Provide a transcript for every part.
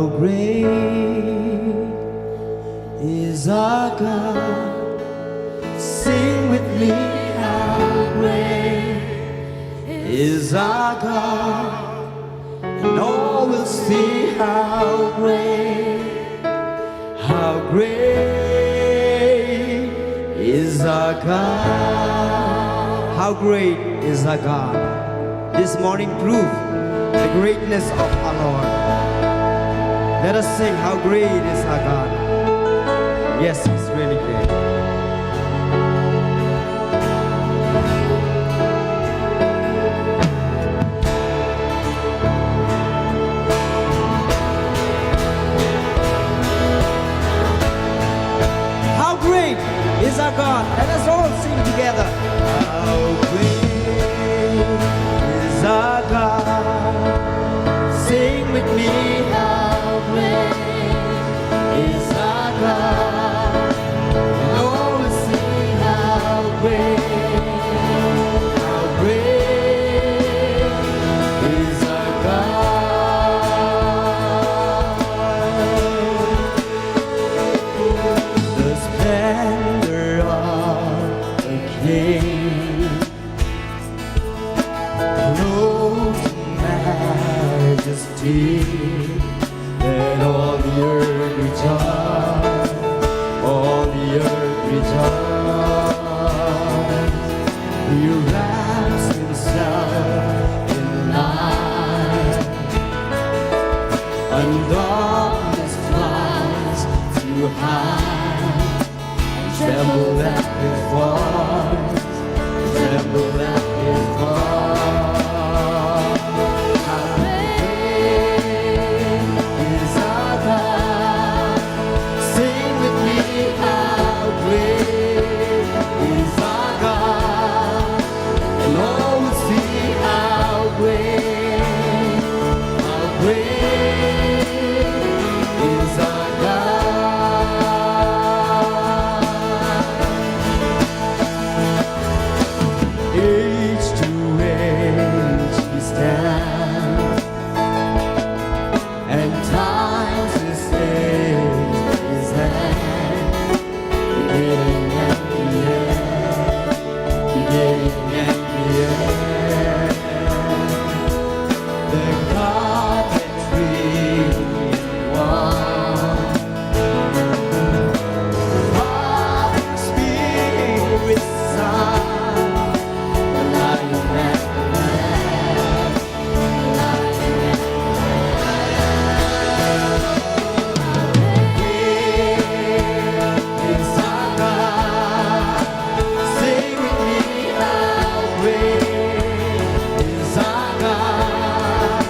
How great is our God? Sing with me, how great is our God? And all will see how great is our God. How great is our God? This morning prove the greatness of our Lord. Let us sing how great is our God. Yes, He's really great. How great is our God? Let us all sing together. How great is our God? Sing with me. How great is our God? And all will see how great is our God. The splendor of a king, clothed in majesty. Let all the earth rejoice, all the earth rejoice. He wraps himself in light, and darkness flies too high. Tremble at his voice, tremble at his voice. How great is our God? Sing with me, how great is our God? And all will see how great is our God. Age to age He stands, and time to stay His hand. Beginning and the end, beginning and the end. The God and three in one. Father, Spirit, Son, the Lion and the Lamb, the Lion and the Lamb. Is our God? Sing with me, how great is our God?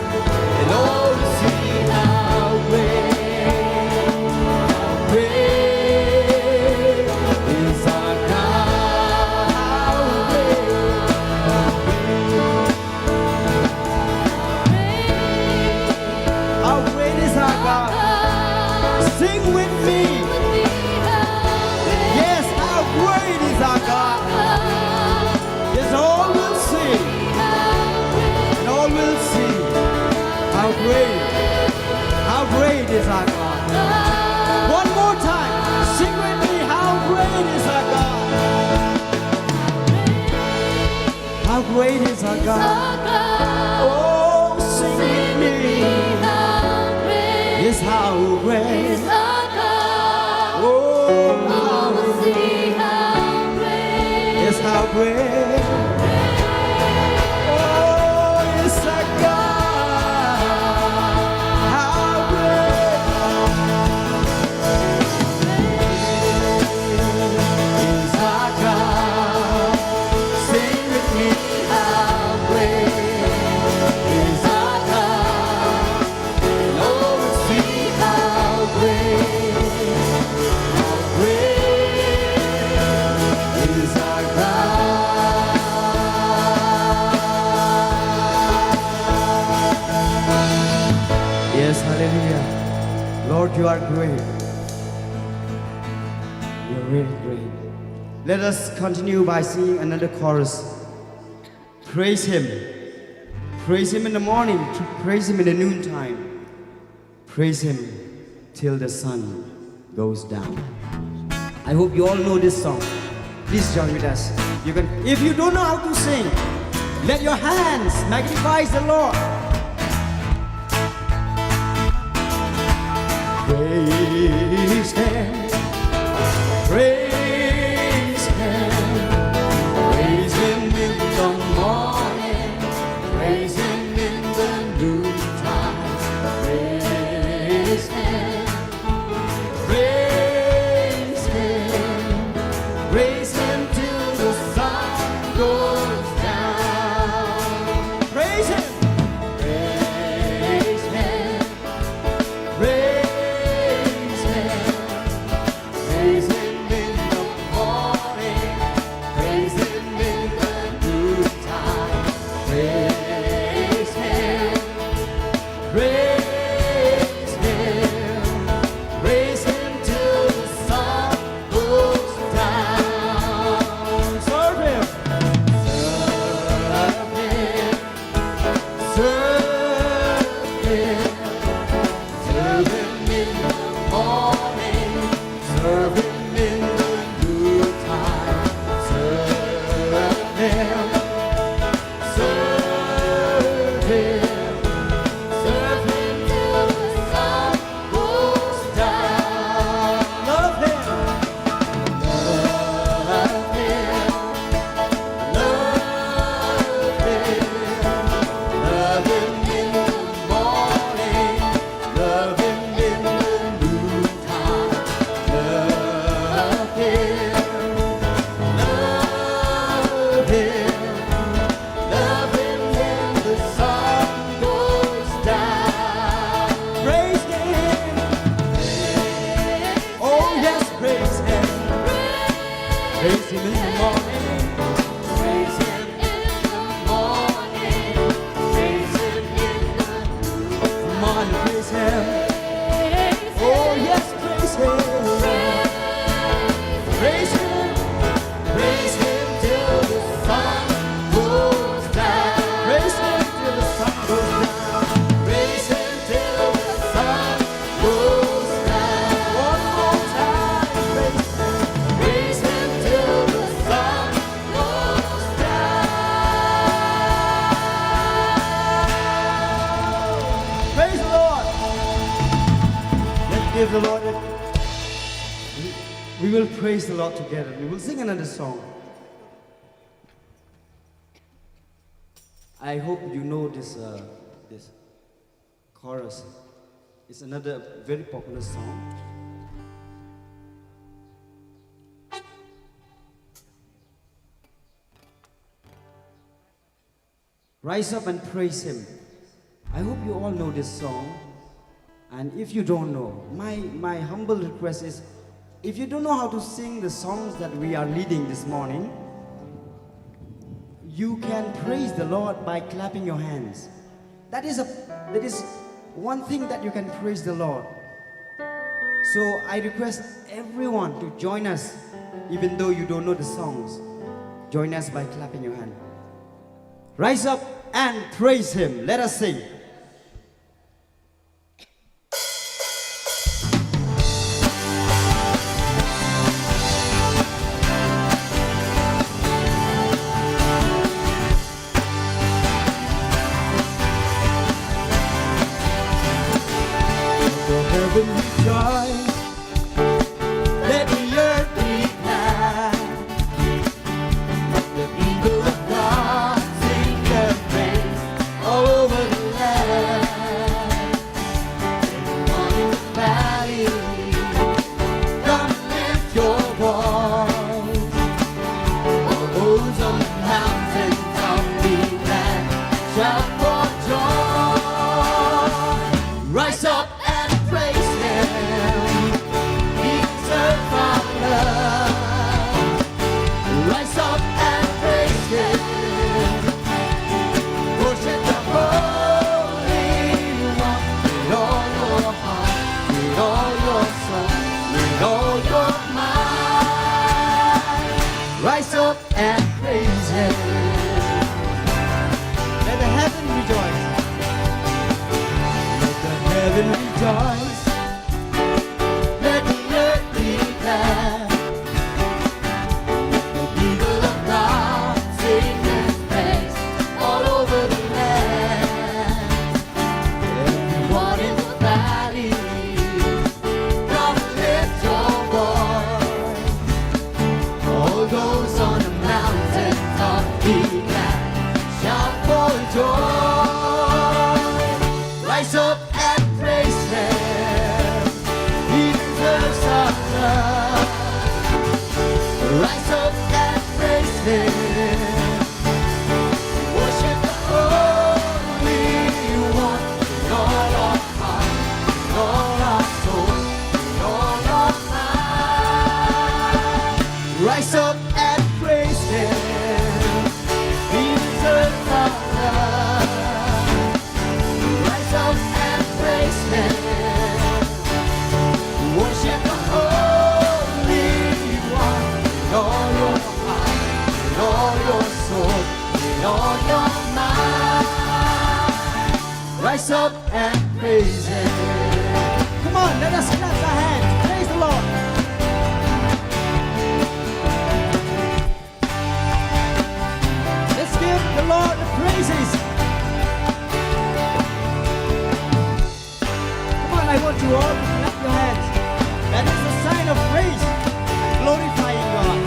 And all will see how great is our God. How great is our God? Sing with me. Yes, how great is our God? Yes, all will see, and all will see how great is our God. One more time, sing with me, how great is our God? How great is our God? Oh, sing with me. Yes, how great. Oh, how great. Yes, how great. Oh, yes, our God. How great is our God? Sing with me, how great is our God? And all will see how great is our God. Yes, hallelujah. Lord, you are great. You're really great. Let us continue by singing another chorus. Praise Him. Praise Him in the morning. Praise Him in the noontime. Praise Him till the sun goes down. I hope you all know this song. Please join with us. You can, if you don't know how to sing, let your hands magnify the Lord. Praise Him, praise Him, praise Him in the morning, praise Him in the noontime, praise Him, praise Him, praise Him till the sun goes down. Praise Him, praise Him, praise Him, praise Him in the morning, praise Him in the noontime, praise Him, praise Him, praise Him till the sun goes down. Serve Him, serve Him, serve Him, serve Him in the morning, serve Him in the noontime, serve Him, serve Him, serve Him till the sun goes down. Love Him, love Him, love Him, love Him in the morning, love Him in the noontime, love Him, love Him, love Him when the sun goes down. Praise Him, oh yes, praise Him, praise Him in the morning, praise Him in the morning, praise Him in the come on, praise Him, oh yes, praise Him, praise Him, praise Him till the sun goes down, praise Him till the sun goes down, praise Him till the sun goes down. One more time, praise Him till the sun goes down. Praise the Lord. Let's give the Lord we will praise the Lord together. We will sing another song. I hope you know this chorus. It's another very popular song. Rise up and praise Him. I hope you all know this song. And if you don't know, my humble request is, if you don't know how to sing the songs that we are leading this morning, you can praise the Lord by clapping your hands. That is one thing that you can praise the Lord. So I request everyone to join us, even though you don't know the songs. Join us by clapping your hand. Rise up and praise Him. Let us sing. Heaven rejoice, let the earth be glad. The people of God sing their praise all over the land. Everyone in the valley, come lift your voice. All those on the mountains of the land shout for joy. Rise up and praise Him. heaven rejoice. Let the earth declare. The people of God sing His praise all over the land. Everyone in the valley, come lift your voice. All those on the mountain top, be glad, shout for joy. Rise up and praise Him, He deserves our love. Rise up and praise Him, worship the Holy One in all our heart, in all our soul, in all our mind. Rise up and praise Him, He deserves our love. Rise up and praise Him, worship the Holy One in all your heart, in all your soul, in all your mind. Rise up and praise Him. Come on, let us clap our hands. Praise the Lord. Let's give the Lord the praises. Come on, I want you all to clap your hands. That is a sign of praise and glorifying God.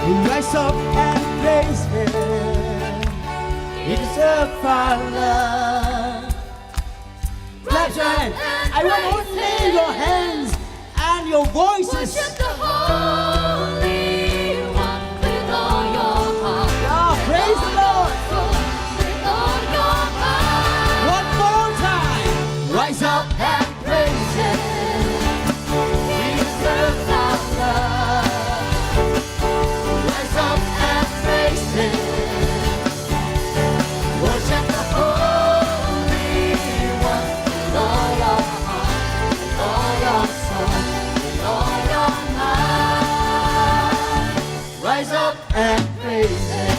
We rise up and praise Him. He deserves our love. Clap your hands. I want only your hands and your voices. Worship the Holy One with all your heart. Ah, praise the Lord. With all your mind. One more time. Rise up and praise Him. He deserves our love. Rise up and praise Him. Worship the Holy One with all your heart, with all your soul, with all your mind. Rise up and praise Him.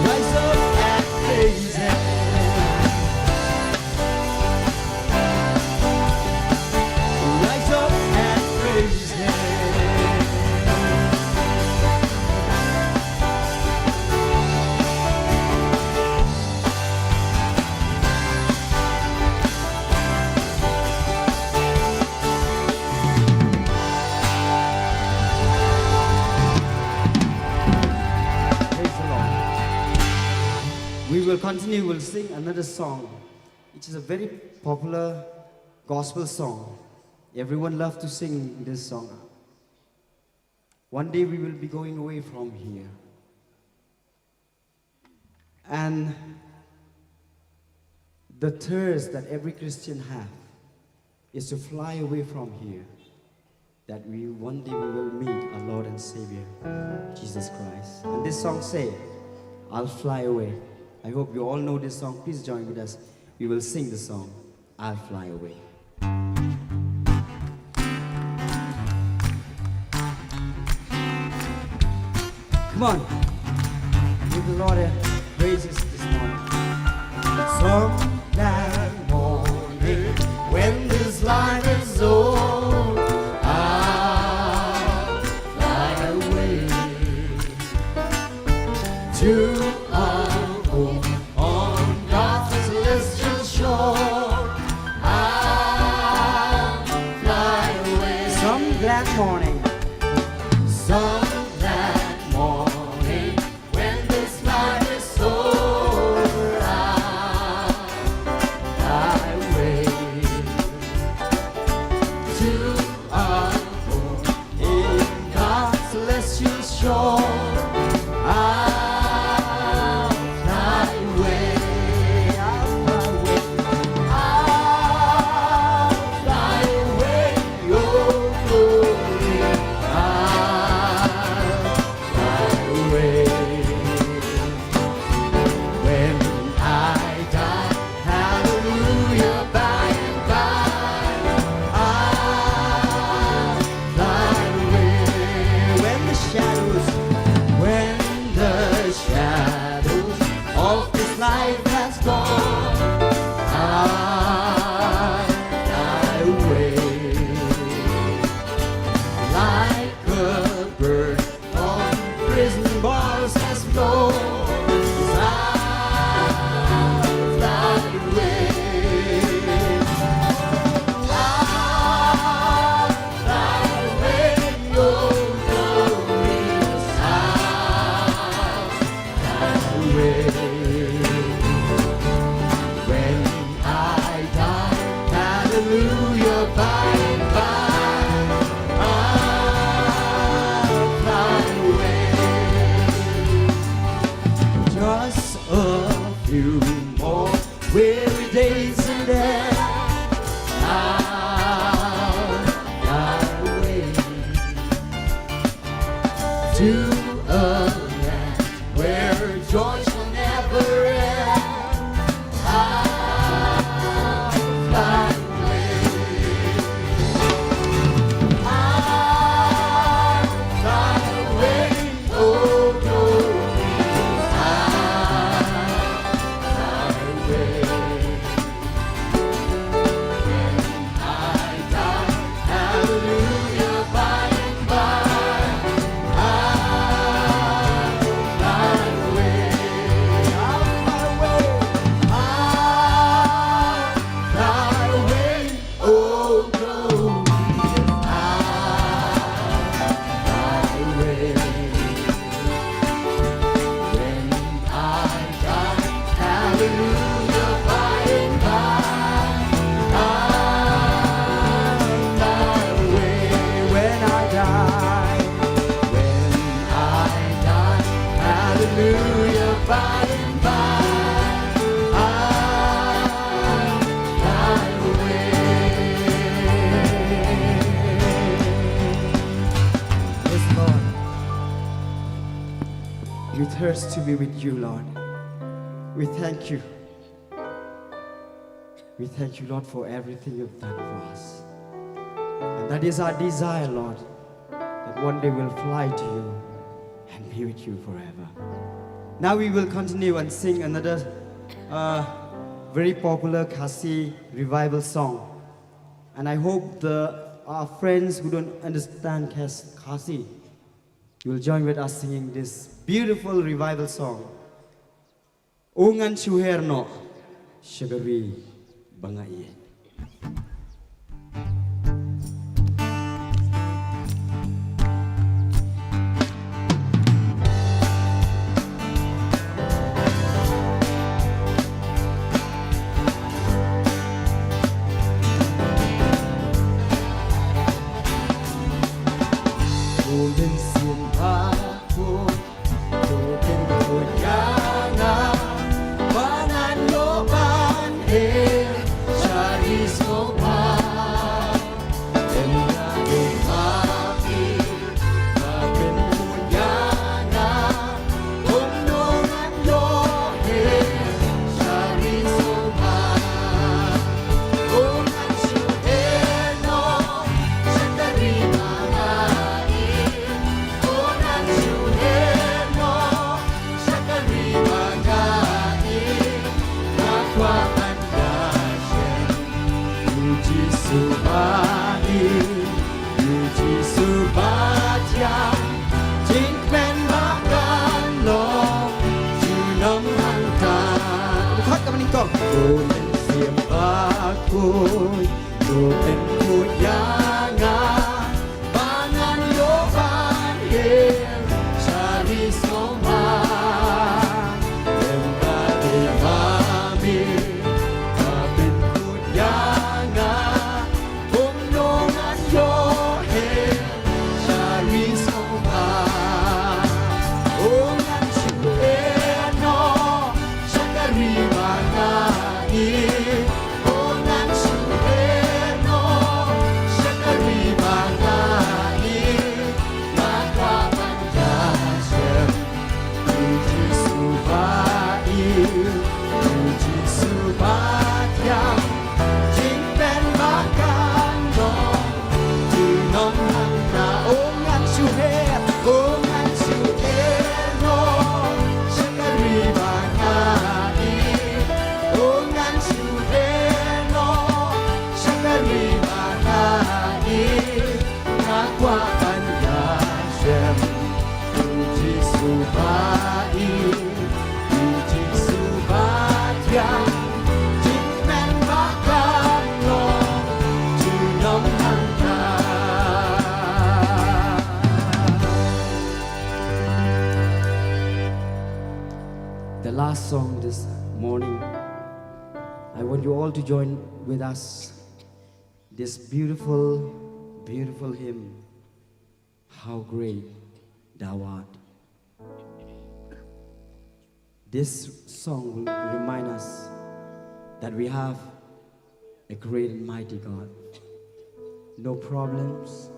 Rise up and praise Him. Rise up and praise Him. Praise the Lord. We will continue, we'll sing another song, which is a very popular gospel song. Everyone loves to sing this song. One day we will be going away from here. And the thirst that every Christian has is to fly away from here. That we one day we will meet our Lord and Savior, Jesus Christ. And this song says, I'll fly away. I hope you all know this song. Please join with us. We will sing the song, I'll fly away. Come on. Give the Lord a praises this morning. Some that morning when this life is over, I'll fly away to our home on God's celestial shore. I'll fly away. Some glad morning. Some glad morning when this life is over, I'll fly away to our home in God's celestial shore. I'll fly away. I'll fly away. I'll fly away. Your glory. I'll fly away. When I die, hallelujah, by and by, I'll to a land where joy shall never end. I'll fly away. I'll fly away. Oh, glorious. I'll fly away. When I die, hallelujah, by and by, I'll fly away. I'll fly away. I'll fly away. Oh, glorious. I'll fly away. When I die, hallelujah, by and by, I'll fly away. When I die, hallelujah, by and by, I'll fly away. Yes, Lord. We thirst to be with you, Lord. We thank you. We thank you, Lord, for everything you've done for us. And that is our desire, Lord, that one day we'll fly to you and be with you forever. Now we will continue and sing another very popular Khasi revival song. And I hope our friends who don't understand Khasi, you will join with us singing this beautiful revival song. Ungan Shuherno Shagari Bangai. The last song this morning, I want you all to join with us this beautiful, beautiful hymn, How Great Thou Art. This song will remind us that we have a great and mighty God. No problems,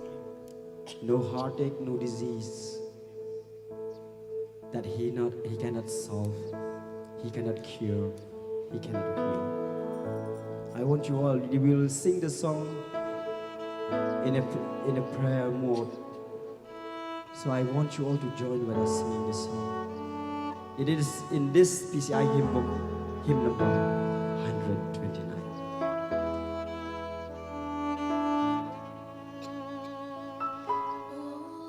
no heartache, no disease, that He cannot solve, He cannot cure, He cannot heal. I want you all, we will sing the song in a prayer mode. So I want you all to join with us singing this song. It is in this PCI hymn book, hymn number 129.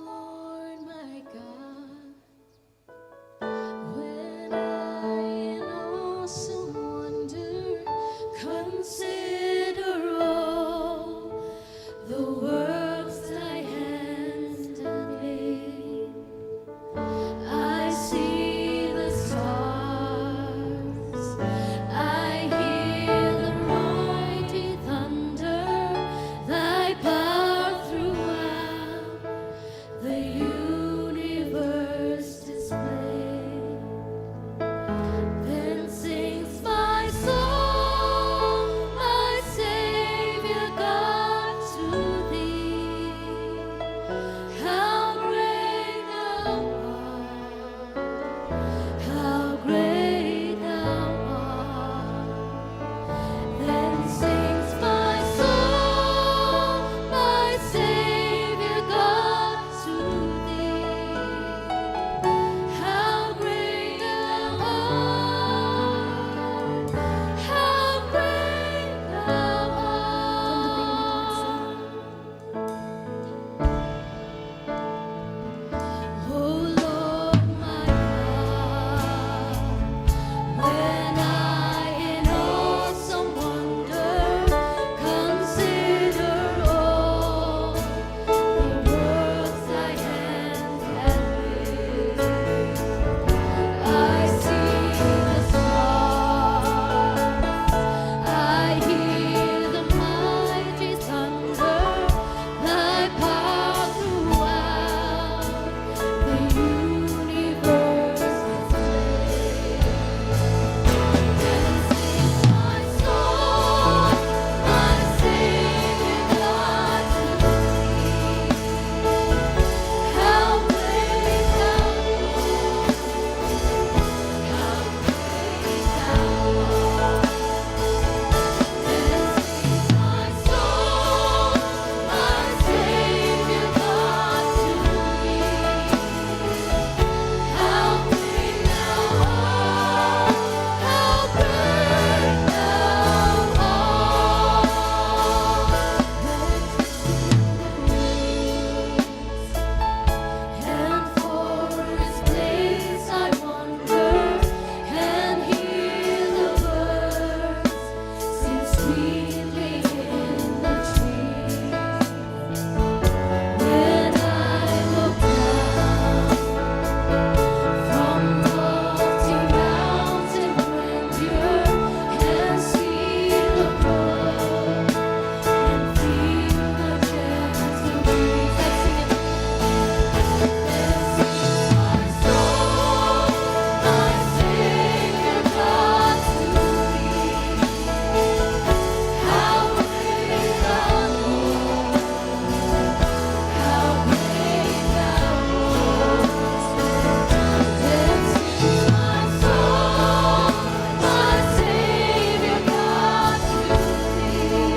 Lord my God, when I in awesome wonder consider all the works thy hands have made, I see the stars, I hear the mighty thunder, thy power throughout the universe display. Then sings my soul, my Savior God, to thee. How great thou art, how great thou art. Then sings my soul, my Savior God, to thee. How great thou art, how great thou art. O Lord my God, when I in awesome wonder consider all the works thy hands have made, I see the stars, I hear the mighty thunder, thy power throughout the universe display. Then sings my soul, my Savior God, to thee. How great thou art, how great thou art. Then sings my soul, my Savior God, to thee. How great thou art, how great thou art. And for His place I wander, and hear the birds sing sweetly in the trees. When I look down from lofty mountain grandeur and see the brook and feel the gentle breeze. Let's sing it. Then sings my soul, my Savior God, to thee. How great thou art, how great thou art. Then sings my soul, my Savior God, to thee.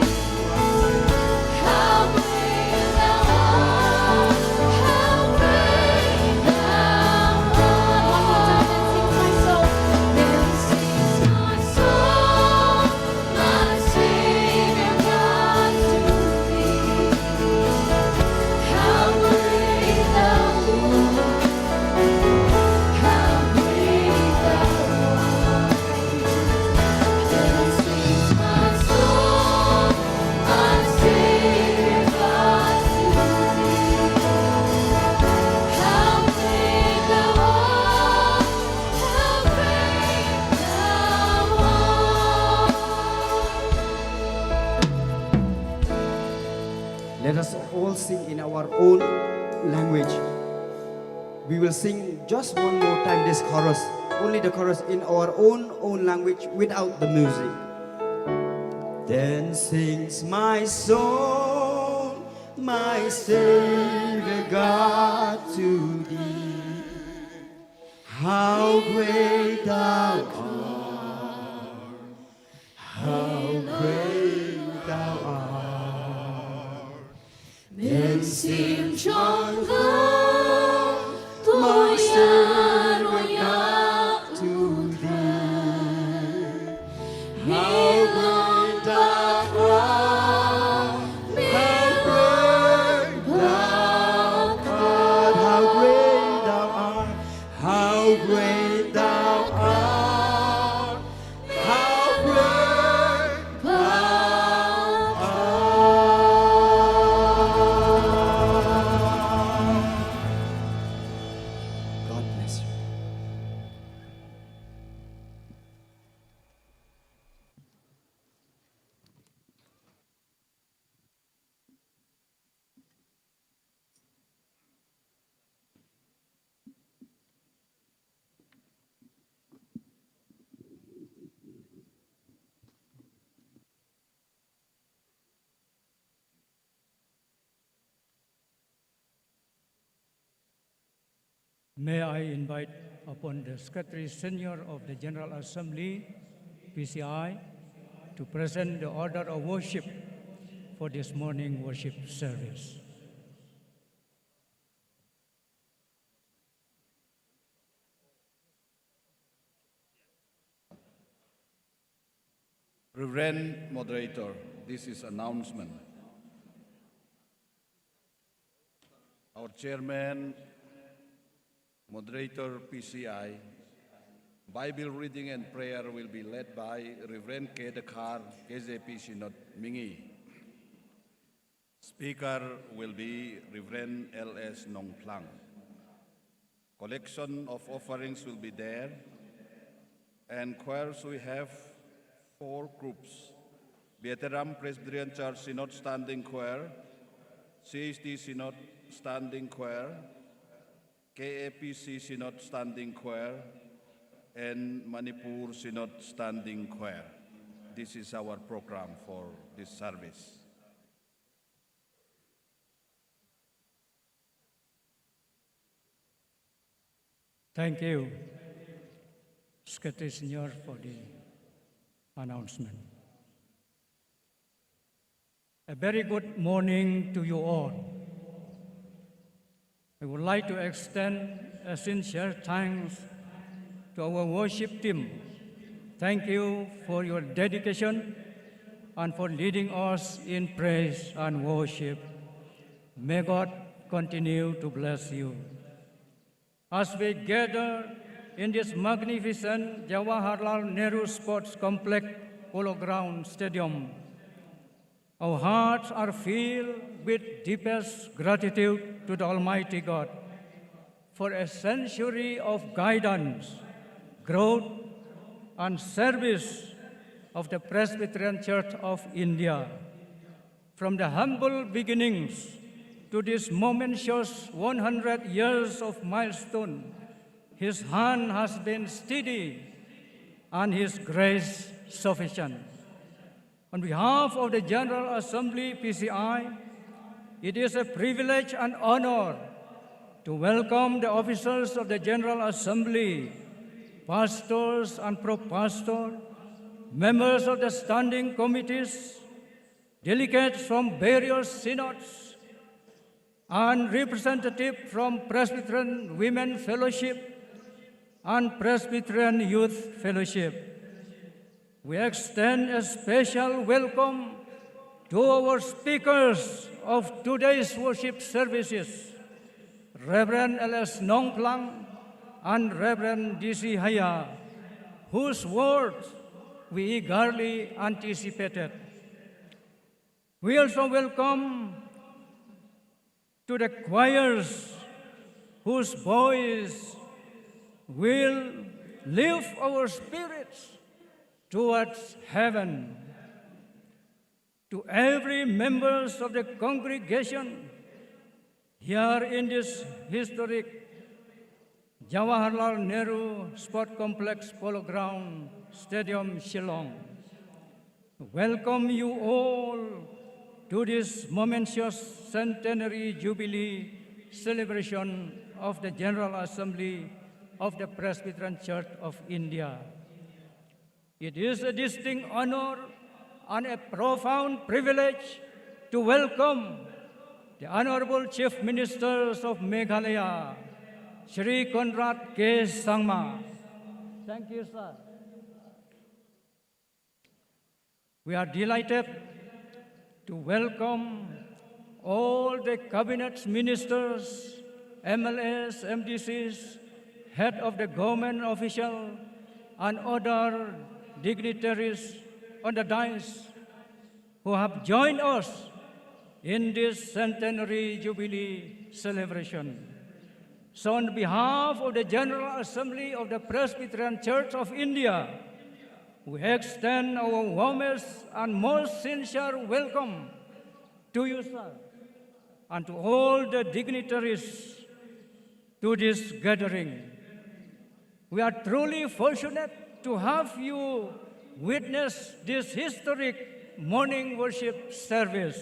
How great thou art, how great thou art. Then sings my soul, my Savior God, to thee. How great thou art, how great thou art. Then sings my soul, my Savior God, to thee. How great thou art, how great thou art. Let us all sing in our own language. We will sing just one more time this chorus, only the chorus in our own language without the music. Then sings my soul, my Savior God, to thee. How great thou art, how great thou art. Men sim trong gương tôi To thee, how great thou art, how great thou art, how great thou art, how great thou art, how great thou art. God bless you. May I invite upon the Secretary Senior of the General Assembly, PCI, to present the order of worship for this morning worship service. Reverend Moderator, this is announcement. Our Chairman, Moderator PCI, Bible reading and prayer will be led by Reverend Kynthei K.J.P. Synod Sepngi. Speaker will be Reverend L.S. Nongplang. Collection of offerings will be there, and choirs we have 4 groups: Veteran Presbyterian Church Synod Standing Choir, CHT Synod Standing Choir, KAPC Synod Standing Choir, and Manipur Synod Standing Choir. This is our program for this service. Thank you, Secretary Senior, for the announcement. A very good morning to you all. I would like to extend a sincere thanks to our worship team. Thank you for your dedication and for leading us in praise and worship. May God continue to bless you. As we gather in this magnificent Jawaharlal Nehru Sports Complex Polo Ground Stadium, our hearts are filled with deepest gratitude to the Almighty God for a century of guidance, growth, and service of the Presbyterian Church of India. From the humble beginnings to this momentous 100 years of milestone, His hand has been steady and His grace sufficient. On behalf of the General Assembly PCI, it is a privilege and honor to welcome the officers of the General Assembly, pastors and pro-pastors, members of the standing committees, delegates from various synods, and representatives from Presbyterian Women Fellowship and Presbyterian Youth Fellowship. We extend a special welcome to our speakers of today's worship services, Reverend L.S. Nongplang and Reverend D.C. Haya, whose words we eagerly anticipated. We also welcome to the choirs whose voice will lift our spirits towards heaven. To every members of the congregation here in this historic Jawaharlal Nehru Sport Complex Polo Ground Stadium, Shillong, welcome you all to this momentous centenary Jubilee celebration of the General Assembly of the Presbyterian Church of India. It is a distinct honor and a profound privilege to welcome the Honorable Chief Ministers of Meghalaya, Shri Conrad K. Sangma. Thank you, sir. We are delighted to welcome all the Cabinet Ministers, MLAs, MDCs, head of the government official, and other dignitaries on the dais who have joined us in this centenary Jubilee celebration. So on behalf of the General Assembly of the Presbyterian Church of India, we extend our warmest and most sincere welcome to you, sir, and to all the dignitaries to this gathering. We are truly fortunate to have you witness this historic morning worship service.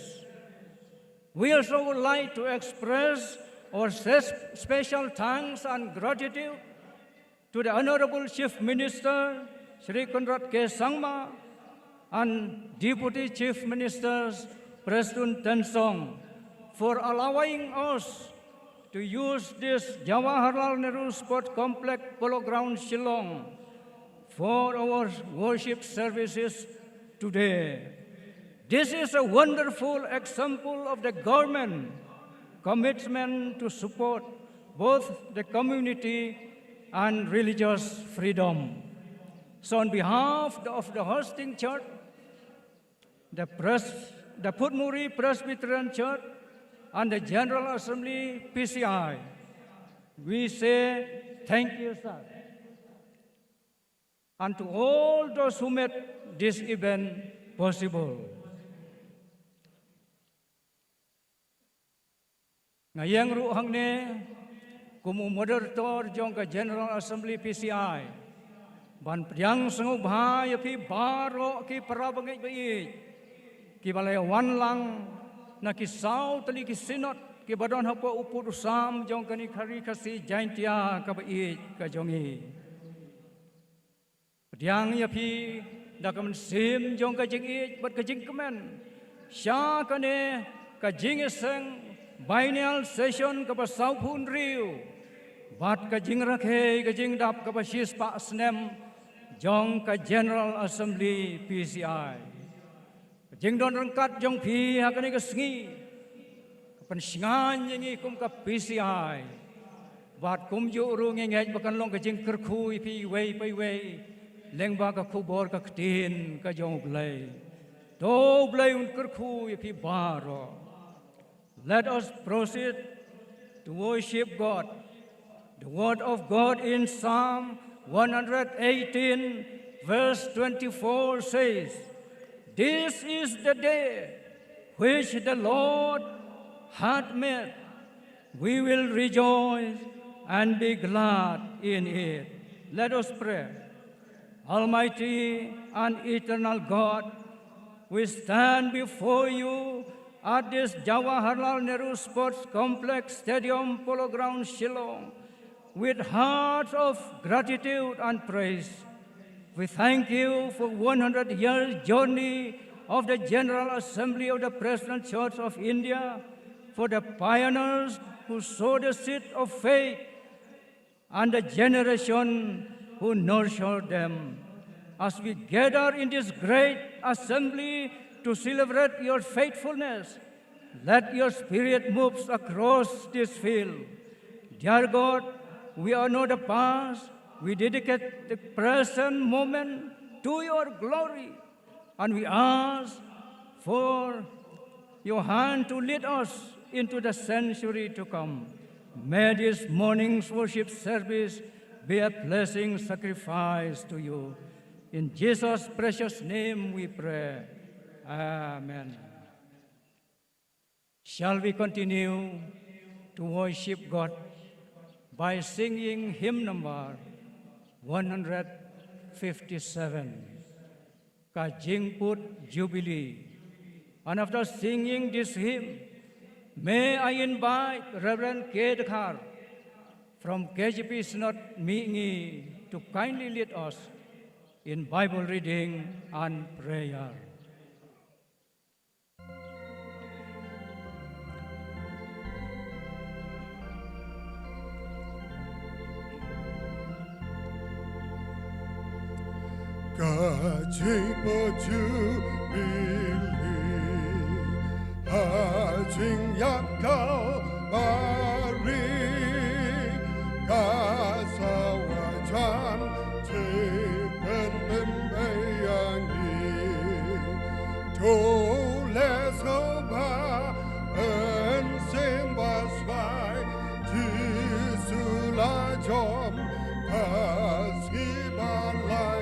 We also would like to express our special thanks and gratitude to the Honorable Chief Minister, Shri Conrad K. Sangma, and Deputy Chief Ministers, President Tensong, for allowing us to use this Jawaharlal Nehru Sport Complex Polo Ground, Shillong, for our worship services today. This is a wonderful example of the government commitment to support both the community and religious freedom. So on behalf of the hosting church, the Putmuri Presbyterian Church, and the General Assembly PCI, we say thank you, sir. And to all those who made this event possible. Ngayang ruhang ne kumu moderator jong ka General Assembly PCI ban priang sengu bhai pi baro ki parabangai bai ki balai wan lang na ki sau tali ki Synod ki badon hapa upur usam jong kani khari khasi Jingiasyllok ka bai ka jongi priang ya pi da kam sim jong ka jingi bat ka jingkamen sha kane ka jingiaseng BIENNIAL session ka pasau pun riu bat ka jingrakhe ka jingdap ka pasis pa snem jong ka General Assembly PCI jingdon rengkat jong pi hakani ka sengi kapan singan ngi kum ka PCI bat kum ju ru ngeng bakan long ka jing kyrkhu pi wei pai wei lengba ka khubor ka ktin ka jong Blei do Blei Un kyrkhu pi baro. Let us proceed to worship God. The word of God in Psalm 118, verse 24 says, "This is the day which the Lord hath made. We will rejoice and be glad in it." Let us pray. Almighty and eternal God, we stand before you at this Jawaharlal Nehru Sports Complex Stadium Polo Ground, Shillong, with hearts of gratitude and praise. We thank you for 100 years journey of the General Assembly of the Presbyterian Church of India, for the pioneers who sowed the seed of faith and the generation who nurtured them. As we gather in this great assembly to celebrate your faithfulness, let your spirit move across this field. Dear God, we honor the past, we dedicate the present moment to your glory, and we ask for your hand to lead us into the century to come. May this morning's worship service be a blessing sacrifice to you. In Jesus' precious name we pray. Amen. Shall we continue to worship God by singing hymn number 157, Ka Jingput Jubilee. And after singing this hymn, may I invite Reverend K.J.P from K.J.P. Synod Sepngi to kindly lead us in Bible reading and prayer. 가지고 주빌리 하징 약간 마리 가사와 참 지은 매양이 돌에서 봐 은심과 스와이 지술라 좀 가시바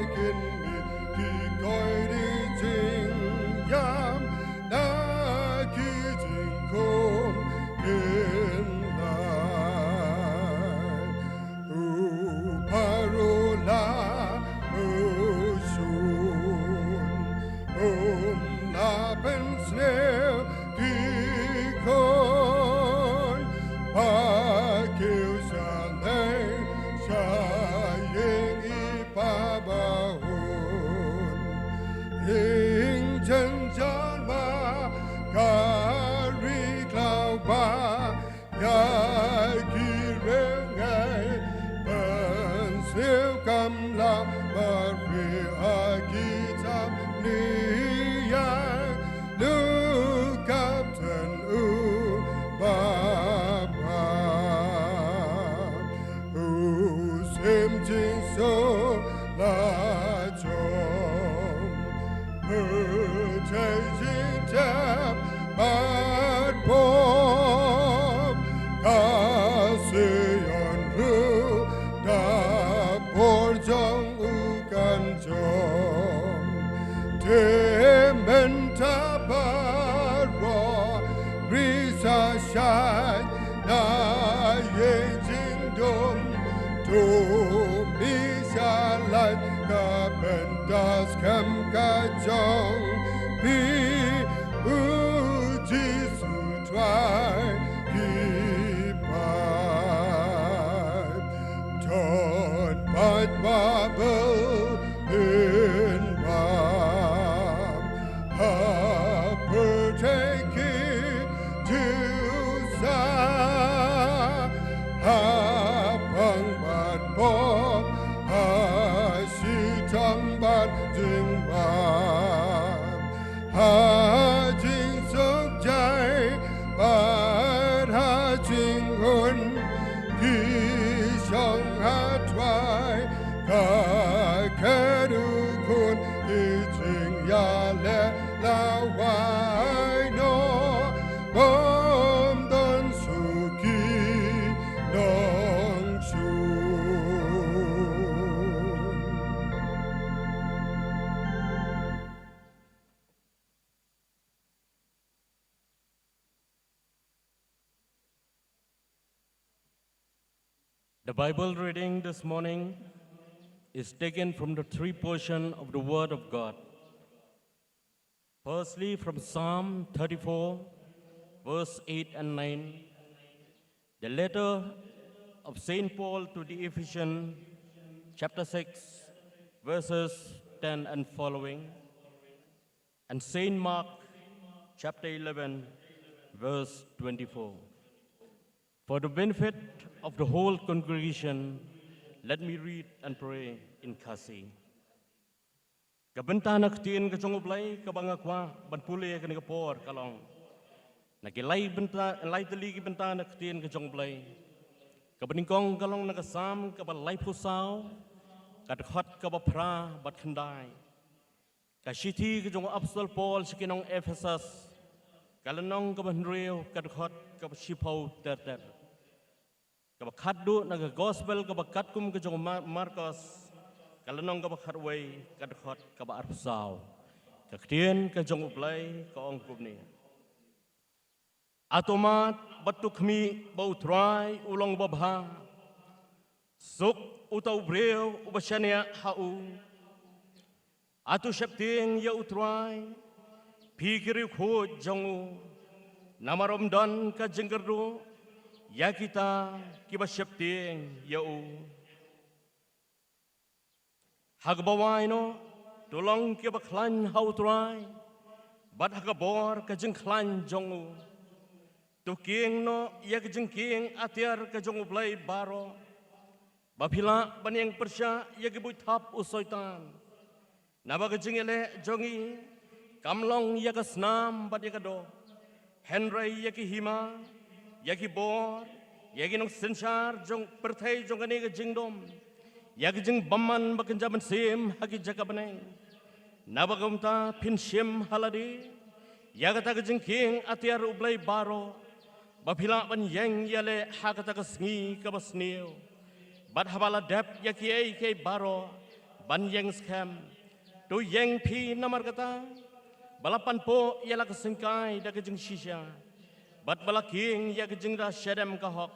like in Das kam kajong uji sutwai kipai Tot pat babel in bam Haperteki jusa Hapang bat bob Hashitang bat jingwai Hajing suk jai bat hajing hun Ki shong hatwai Ka kedu kun Ki jing ya le la wai no Bom don suki dong shu The Bible reading this morning is taken from the three portions of the Word of God. Firstly, from Psalm 34, verse 8 and 9, the letter of St. Paul to the Ephesians, chapter 6, verses 10 and following, and St. Mark, chapter 11, verse 24. For the benefit of the whole congregation, let me read and pray in Khasi. Kabenta naktiin ka Blei kabangakwa banpuli ka nagapor kalong. Nakilay benta lay tali benta naktiin ka Blei. Kabaningkong kalong nagasam kabalay pusaw kadkhot kabapra batkhandai. Kashiti ka Apostol Paul sa kinong Ephesus kalanong kabanreo kadkhot kabashipaw terter. Kabakaddo naga gospel kabakatkum ka Marcos kalanong kabakharway kadkhot kabaarsaw kaktian ka Blei ka ongkum ni atomat batukmi bautray ulong babha suk utaw breo ubasania hau atu shapting ya utray pikiri kho jongu namaromdan ka jinggardo ya kita kiba syapting yau hagbawai no tolong kiba klan hau trai bat hagabor ka jeng klan jongu tuking no ya ka jeng king atiar ka jongu blai baro bapila baniang persya ya ki buithap usoitan naba ka jeng ele jongi kamlong ya ka snam bat ya ka do Henry ya ki hima ya ki bor ya ki nong sensar jong perthai jong kani ka jingdom ya ki jeng baman bakenjaman sim haki jaka beneng naba kamta pin sim haladi ya kata ka jeng king atiar ublai baro bapila ban yang yale hakata ka sngi ka basnio bat habala dep ya ki ai ke baro ban yang scam tu yang pi namar kata balapan po ialah kesengkai da kejeng shisha bat balaking ya kejeng da syadam kahok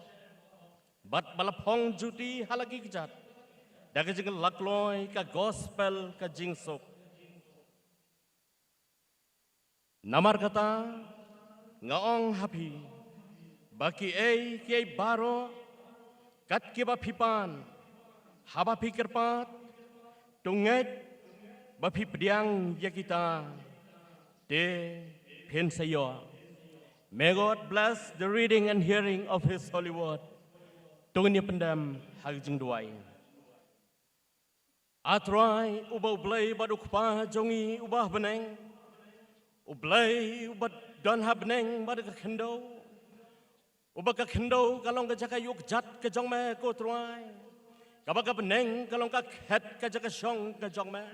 bat balapong juti halagi kejat da kejeng lakloi ka gospel ka jingsok namar kata ngaong hapi baki ei kiai baro kat kiba pipan haba pikir pat tunget bapi pediang ya kita de pensayo. May God bless the reading and hearing of His holy word. Tungan niya pendam hag jingduwai. Atrai ubah blai badukpa jongi ubah beneng. Ublai ubah don ha beneng bad ka kendo. Ubah ka kendo kalong ka jaka yuk jat ka jong me ko trai. Kabak ka beneng kalong ka het ka jaka syong ka jong me.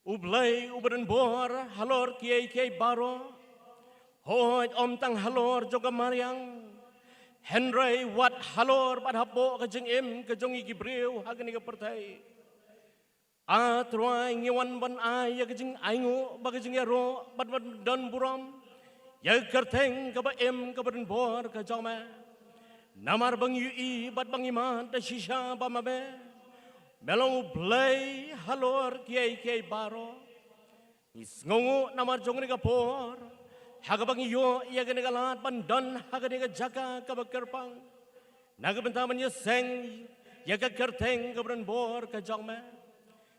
Ublay uberen bor halor kiai baro hoy om tang halor joga mariang Henry wat halor bad hapo ka jeng em ka jong igibreu hagani ka pertai atroy ngiwan ban ay ka jeng aingu ba ka jeng yaro bad don buram ya kerteng ka ba em ka beren bor ka jong ma namar bang ui bad bang iman ta shisha ba mabe Melong blai halor kiai baro isngongo namar jong ni kapor hagabang iyo iya gani galat bandan hagani ga jaka ka kyrpang nagabentaman ya seng ya ka kerteng ka bran bor ka jongme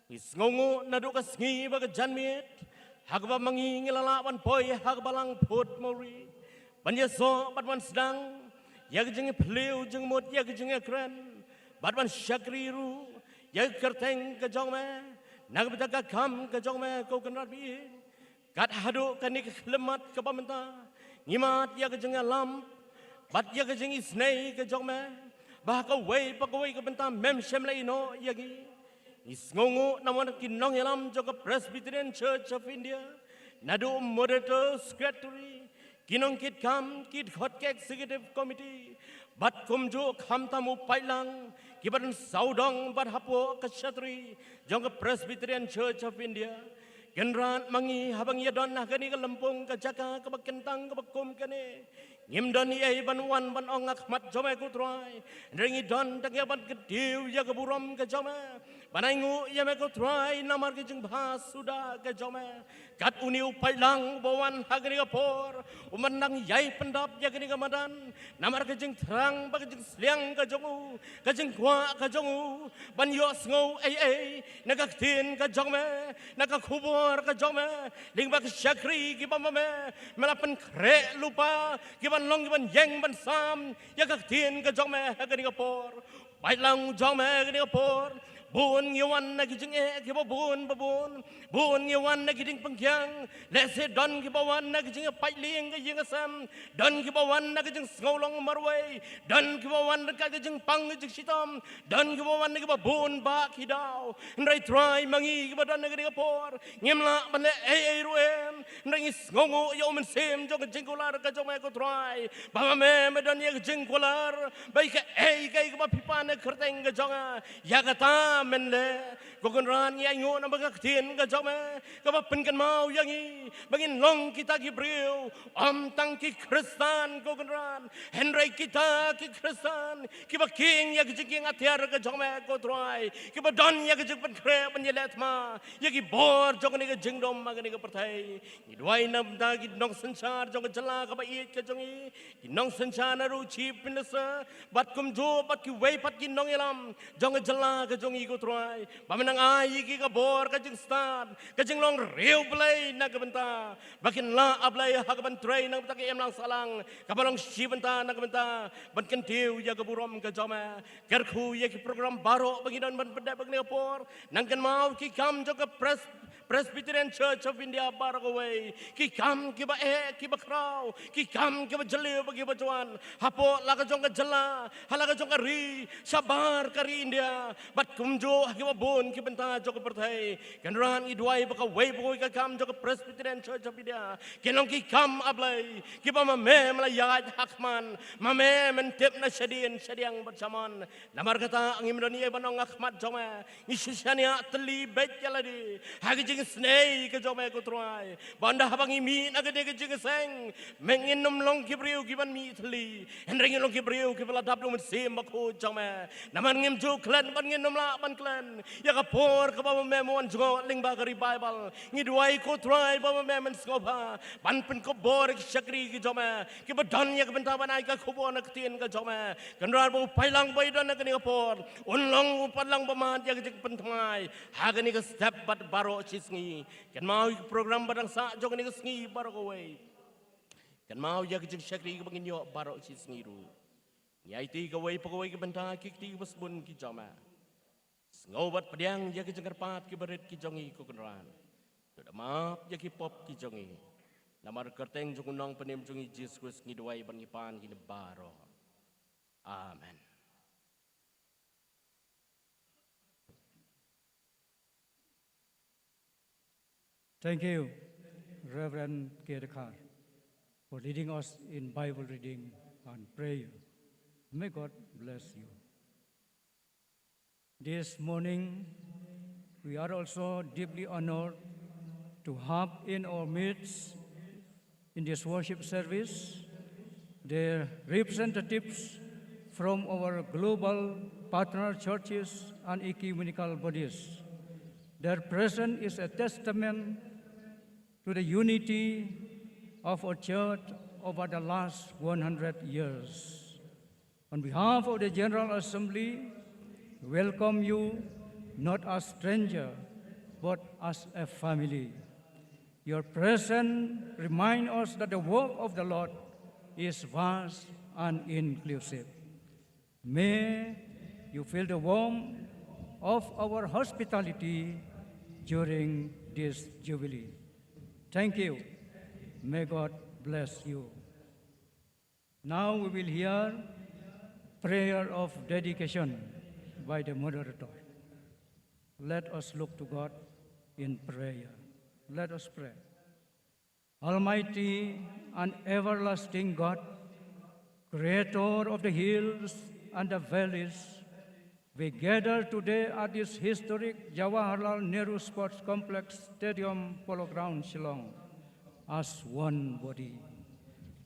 isngongo nadu ka sngi ba ka janmit hagaba mangi ngilala ban poi hagabalang put mori banya so batman sedang ya ka jeng pleu jeng mot ya ka jeng kren batman syakriru ya kerteng ka jong me nagbita ka kam ka jong me ko kanrat bi kat hadu kanik lemat ka pamenta ngimat ya ka jeng lam bat ya ka jeng isnei ka jong me bah ka wei pa ka wei ka benta mem shem lai no ya gi isngongo namon kinong yalam joka Presbyterian Church of India nadu moderator secretary kinong kit kam kit hot executive committee bat kumjo khamtamu pailang kibaran saudong bat hapo kasatri jong Presbyterian Church of India genran mangi habang yadon nah kani ka lempung ka jaka ka bakentang ka bakum kani ngimdon ai ban wan ban ongak mat jome ku trai ringi don tak ya ban kediu ya ka buram ka jome banaingu ya me ku trai namar ka jeng bhas sudah ka jome kat uni upailang bawan hagani ka por umandang yai pendap ya kani ka madan namar ka jeng terang ba ka jeng sliang ka jongu ka jeng kwa ka jongu ban yo sngo ai nagaktin ka jome nakakubor ka jome lingba ka syakri ki pamame melapan kre lupa ki ban long ki ban yang ban sam ya kaktin ka jome hagani ka por bailang jome hagani ka por bun ngiwan na kijing ki babun bun ngiwan na kijing pengkyang lese don ki bawan na kijing pailing ka jing asam don ki bawan na kijing ngolong marway don ki bawan na kijing pang kijing sitam don ki bawan na ki babun ba kidaw ndai try mangi ki badan na ki por ngimla ban ai ruem ndai ngongo yo men sem jong kijing kular ka jong ko try ba me don ye kijing kular bai ka ai ka pipan na kerteng ka jong ya kata men le Kokon ran ngi ngo na baga tien ka jome ka ba pen kan mau yang i bangin long kita ki breu tang ki kristan kokon ran henry kita ki kristan ki ba king ya ki king athiar ka jome ko trai ki ba don ya ki jik pen kre pen yelet ma ya ki bor jong ni ka jingdom ma ni ka perthai ni dwai nam da ki nong sanchar jong jala ka ba i ka jong i ki nong sanchar na ru chi pin sa bat kum jo bat ki wei pat ki nong elam jong jala ka jong i ko trai ba nang ai ki ka bor ka jing stan ka jing long reu blai na ka benta bakin la ablai ha ka ban train nang ta ke em lang salang ka balong shi benta na ka benta ban kan tiu ya ka burom ka jama kyrkhu ya ki program baro bagi dan ban peda bagi por nang kan mau ki kam jo ka Presbyterian Church of India barakaway ki kam ki ba ki ba kraw ki kam ki ba jali bagi ba juan hapo la ka jong ka jala hala ka jong ka ri sabar kari India bat kumjo ki ba bon ki benta jo ka perthai kanran i duai ba ka wei boy ka kam jo ka Presbyterian Church of India kenong ki kam ablai ki ba ma me malayat hakman ma me men tep na shadiang bersaman lamar kata ang imrani ba nong akmat joma ni shushania teli bet yaladi hagi snei ke jome ko try banda habang imi na gede ke jingiaseng mengin nom long ki briu ki ban mi thli en ring long ki briu ki bala dap long sim ba ko jome naman ngim ju klan ban ngin nom la ban klan ya ka por ka ba me mon jo ling ba ka revival ngi duai ko try ba me men skoba ban pen ko bor ki shakri ki jome ki ba dan ya ka benta banai ka khubo na ktien ka jome kanrar bo pailang bai dan na ka ni por un long padlang ba ma ya ka jik pen thai ha ka ni ka step bat baro ngi kan mau program badang sa jong ni ngi baro ko wei kan mau ya kijing shakri ko bangin yo baro chis ngi ru nyai ti ko wei ko wei ki banta ki ti bas bun ki jama ngobat pediang ya kijing karpat ki barit ki jongi ko kanran to map ya ki pop ki jongi namar kerteng jong nong penim jongi Jesus ngi duai ban ngi pan ki baro amen. Thank you, Reverend K.J.P, for leading us in Bible reading and prayer. May God bless you. This morning, we are also deeply honored to have in our midst in this worship service the representatives from our global partner churches and ecumenical bodies. Their presence is a testament to the unity of our church over the last 100 years. On behalf of the General Assembly, we welcome you not as stranger, but as a family. Your presence reminds us that the work of the Lord is vast and inclusive. May you feel the warmth of our hospitality during this Jubilee. Thank you. May God bless you. Now we will hear prayer of dedication by the moderator. Let us look to God in prayer. Let us pray. Almighty and everlasting God, Creator of the hills and the valleys, we gather today at this historic Jawaharlal Nehru Sports Complex Stadium Polo Ground, Shillong, as one body,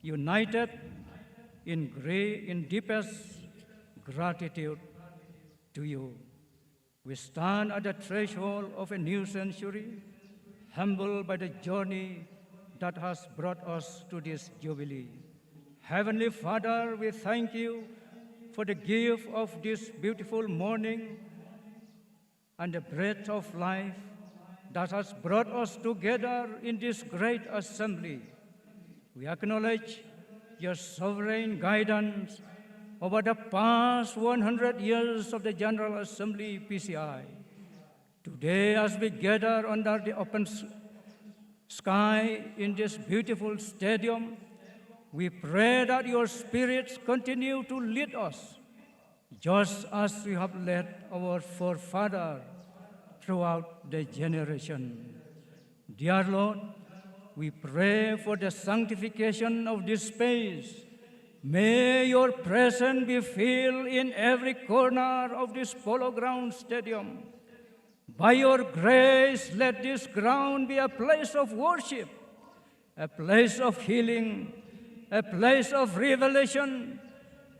united in deepest gratitude to you. We stand at the threshold of a new century, humbled by the journey that has brought us to this Jubilee. Heavenly Father, we thank you for the gift of this beautiful morning and the breath of life that has brought us together in this great assembly. We acknowledge your sovereign guidance over the past 100 years of the General Assembly PCI. Today, as we gather under the open sky in this beautiful stadium, we pray that your spirits continue to lead us, just as we have led our forefathers throughout the generation. Dear Lord, we pray for the sanctification of this space. May your presence be filled in every corner of this polo ground stadium. By your grace, let this ground be a place of worship, a place of healing, a place of revelation,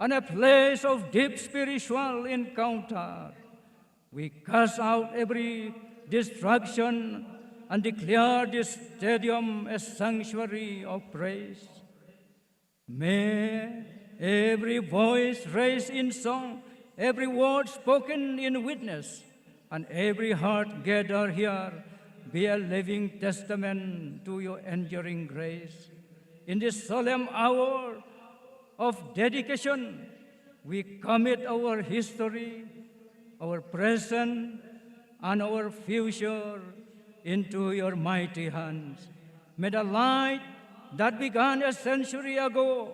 and a place of deep spiritual encounter. We cast out every distraction and declare this stadium a sanctuary of praise. May every voice raised in song, every word spoken in witness, and every heart gathered here be a living testament to your enduring grace. In this solemn hour of dedication, we commit our history, our present, and our future into your mighty hands. May the light that began a century ago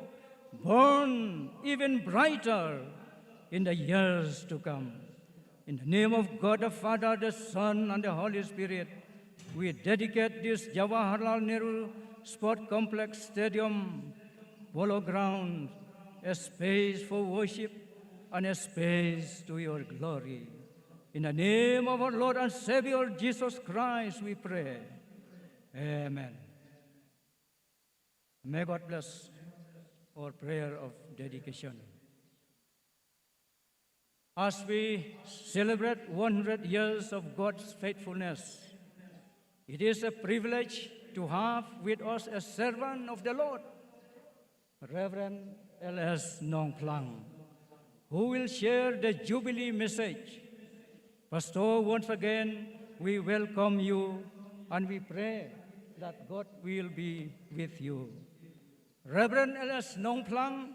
burn even brighter in the years to come. In the name of God the Father, the Son, and the Holy Spirit, we dedicate this Jawaharlal Nehru Sport Complex Stadium, Polo Ground, a space for worship and a space to your glory. In the name of our Lord and Savior Jesus Christ, we pray. Amen. May God bless our prayer of dedication. As we celebrate 100 years of God's faithfulness, it is a privilege to have with us a servant of the Lord, Reverend L.S. Nong Plang, who will share the Jubilee message. Pastor, once again, we welcome you and we pray that God will be with you. Reverend L.S. Nong Plang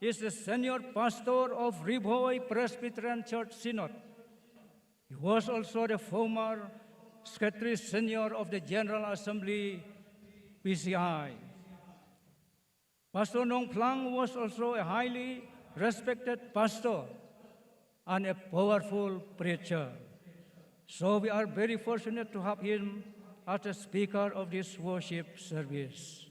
is the senior pastor of Riboy Presbyterian Church Synod. He was also the former Secretary Senior of the General Assembly, PCI. Pastor Nong Plang was also a highly respected pastor and a powerful preacher. So we are very fortunate to have him as a speaker of this worship service.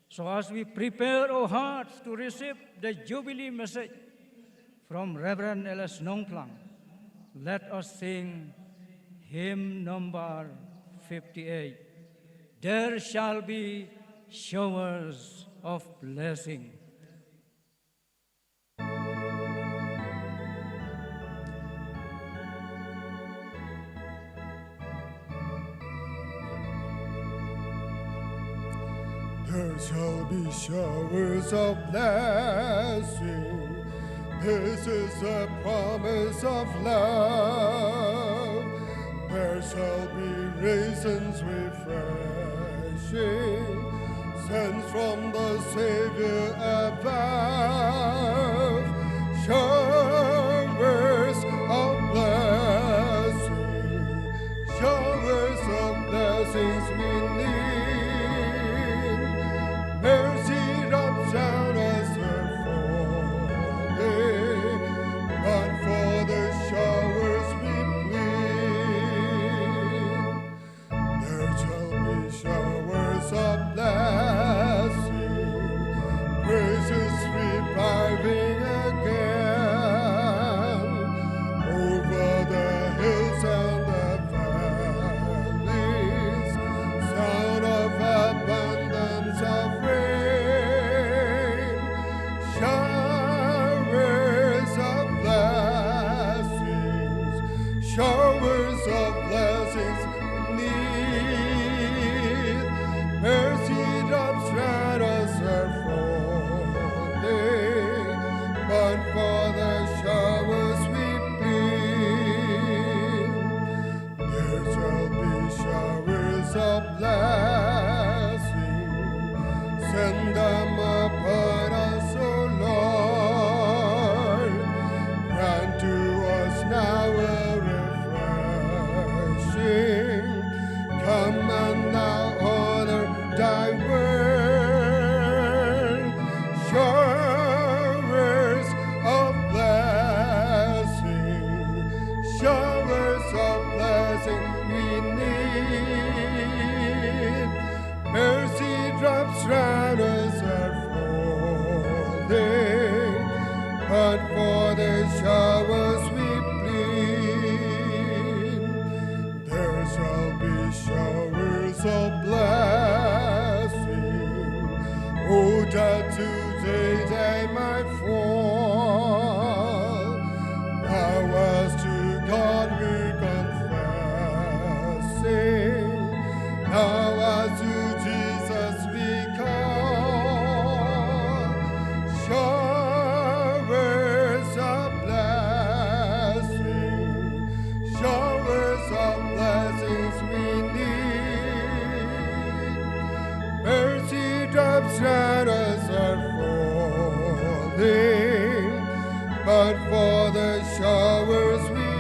So as we prepare our hearts to receive the Jubilee message from Reverend L.S. Nong Plang, let us sing hymn number 58. There shall be showers of blessing. There shall be showers of blessing. This is the promise of love. There shall be raisins refreshing, sent from the Savior above. Showers of blessing, showers of blessings we need. Mercy drops down as they're falling, but for the showers we plead. There shall be showers of blessing, praises reviving again, over the hills and the valleys, sound of abundance of rain, showers of blessings, showers of blessings need. Mercy drops round us are falling, but for the showers we plead. There shall be showers of blessing, send them upon us, O Lord. Grant to us now a refreshing. Come and now honor thy word. Showers of blessing, showers of blessing we need. but for the showers we plead.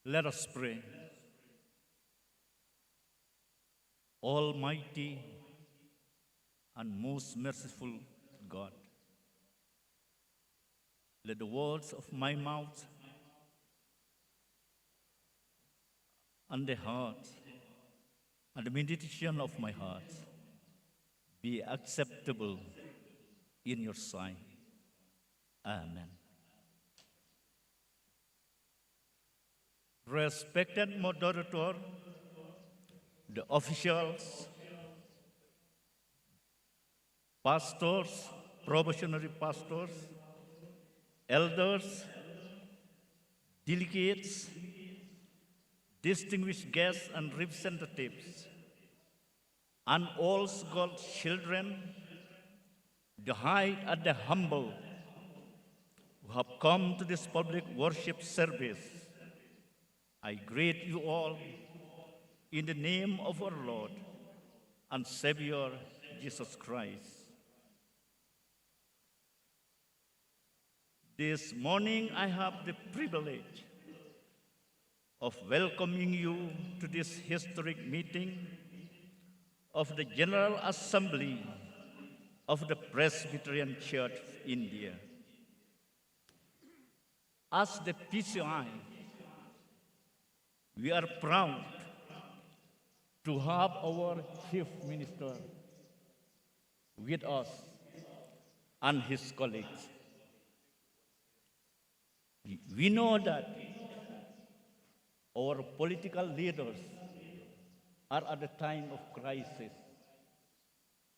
Let us pray. Almighty and most merciful God, let the words of my mouth and the heart and the meditation of my heart be acceptable in your sight. Amen. Respected moderator, the officials, pastors, probationary pastors, elders, delegates, distinguished guests and representatives, and all God's children, the high and the humble, who have come to this public worship service. I greet you all in the name of our Lord and Savior, Jesus Christ. This morning, I have the privilege of welcoming you to this historic meeting of the General Assembly of the Presbyterian Church of India. As the PCI, we are proud to have our Chief Minister with us and his colleagues. We know that our political leaders are at a time of crisis,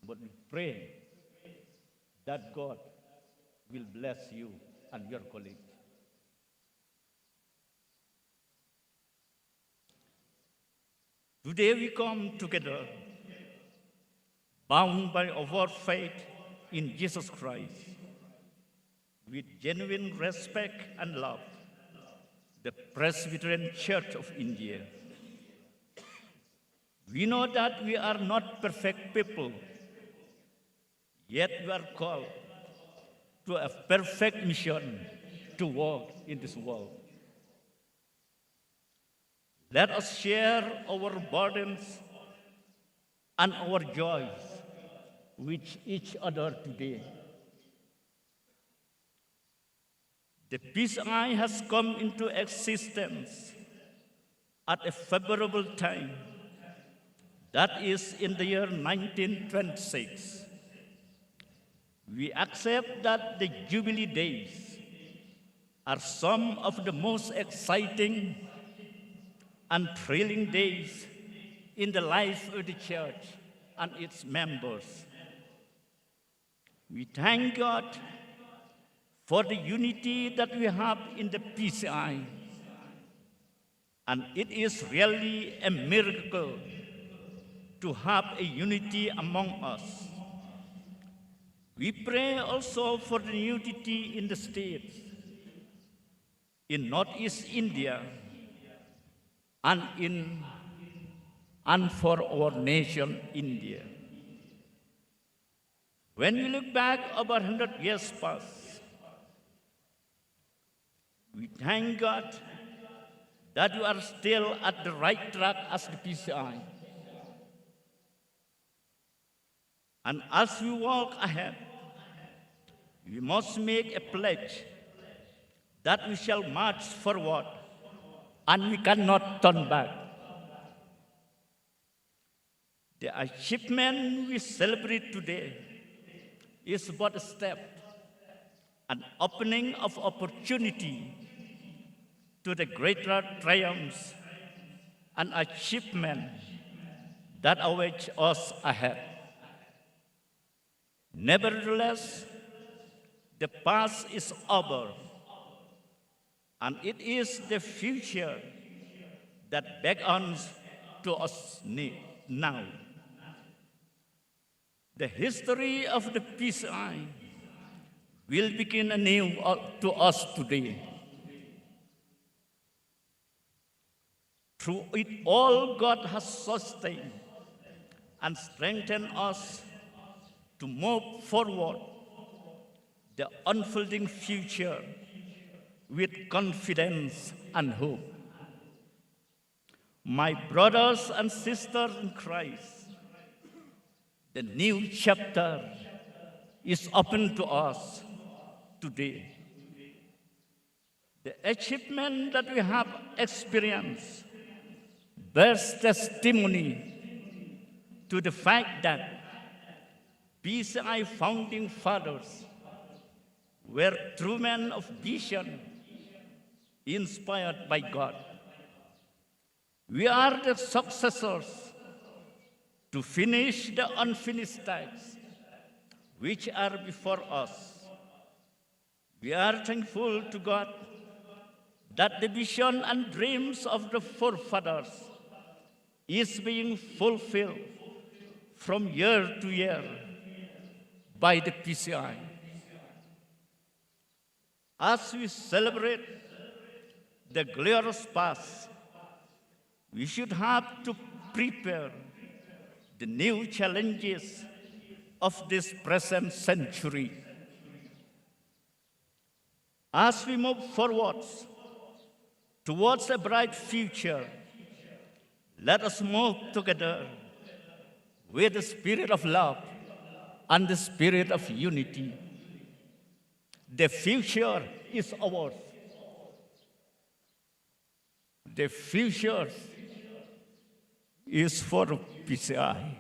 but we pray that God will bless you and your colleagues. Today we come together, bound by our faith in Jesus Christ, with genuine respect and love, the Presbyterian Church of India. We know that we are not perfect people, yet we are called to a perfect mission to walk in this world. Let us share our burdens and our joys with each other today. The PCI has come into existence at a favorable time, that is in the year 1926. We accept that the Jubilee days are some of the most exciting and thrilling days in the life of the church and its members. We thank God for the unity that we have in the PCI, and it is really a miracle to have a unity among us. We pray also for the unity in the states, in Northeast India, and for our nation, India. When we look back over 100 years past, we thank God that you are still at the right track as the PCI. And as we walk ahead, we must make a pledge that we shall march forward and we cannot turn back. The achievement we celebrate today is but a step, an opening of opportunity to the greater triumphs and achievement that await us ahead. Nevertheless, the past is over, and it is the future that beckons to us now. The history of the PCI will begin anew to us today. Through it all, God has sustained and strengthened us to move forward the unfolding future with confidence and hope. My brothers and sisters in Christ, the new chapter is open to us today. The achievement that we have experienced bears testimony to the fact that PCI founding fathers were true men of vision, inspired by God. We are the successors to finish the unfinished tasks which are before us. We are thankful to God that the vision and dreams of the forefathers is being fulfilled from year to year by the PCI. As we celebrate the glorious past, we should have to prepare the new challenges of this present century. As we move forward towards a bright future, let us move together with the spirit of love and the spirit of unity. The future is ours. The future is for PCI.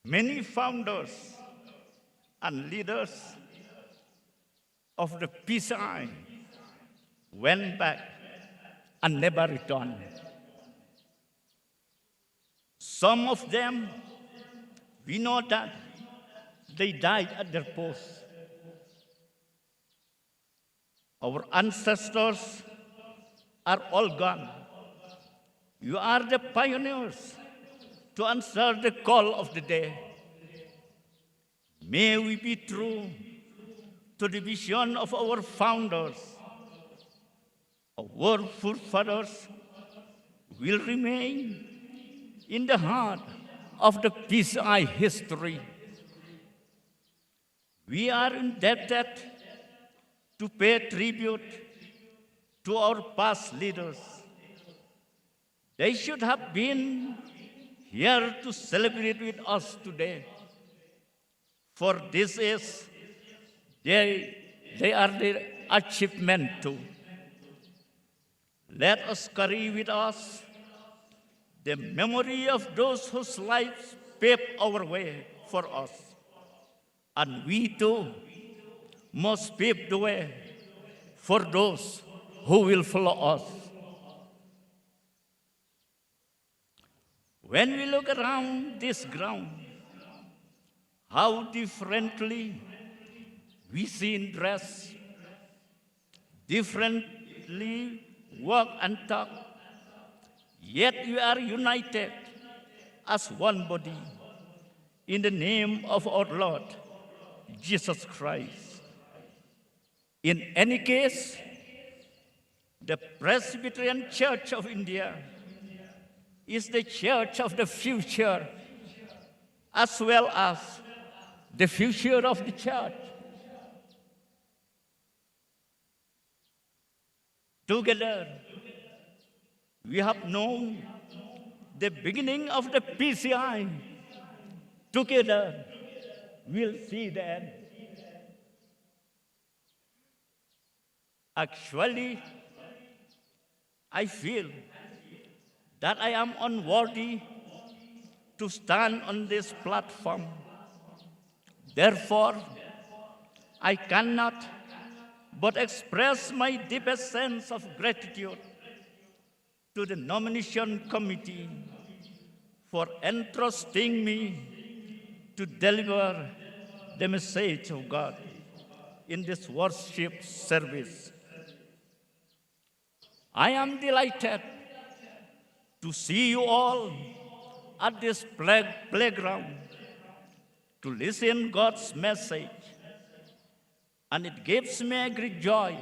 Many founders and leaders of the PCI went back and never returned. Some of them, we know that they died at their posts. Our ancestors are all gone. You are the pioneers to answer the call of the day. May we be true to the vision of our founders. Our forefathers will remain in the heart of the PCI history. We are indebted to pay tribute to our past leaders. They should have been here to celebrate with us today. For this is, they are the achievement too. Let us carry with us the memory of those whose lives paved our way for us. And we too must pave the way for those who will follow us. When we look around this ground, how differently we see in dress, differently walk and talk, yet we are united as one body in the name of our Lord Jesus Christ. In any case, the Presbyterian Church of India is the church of the future as well as the future of the church. Together, we have known the beginning of the PCI. Together, we'll see the end. Actually, I feel that I am unworthy to stand on this platform. Therefore, I cannot but express my deepest sense of gratitude to the nomination committee for entrusting me to deliver the message of God in this worship service. I am delighted to see you all at this playground to listen God's message. And it gives me a great joy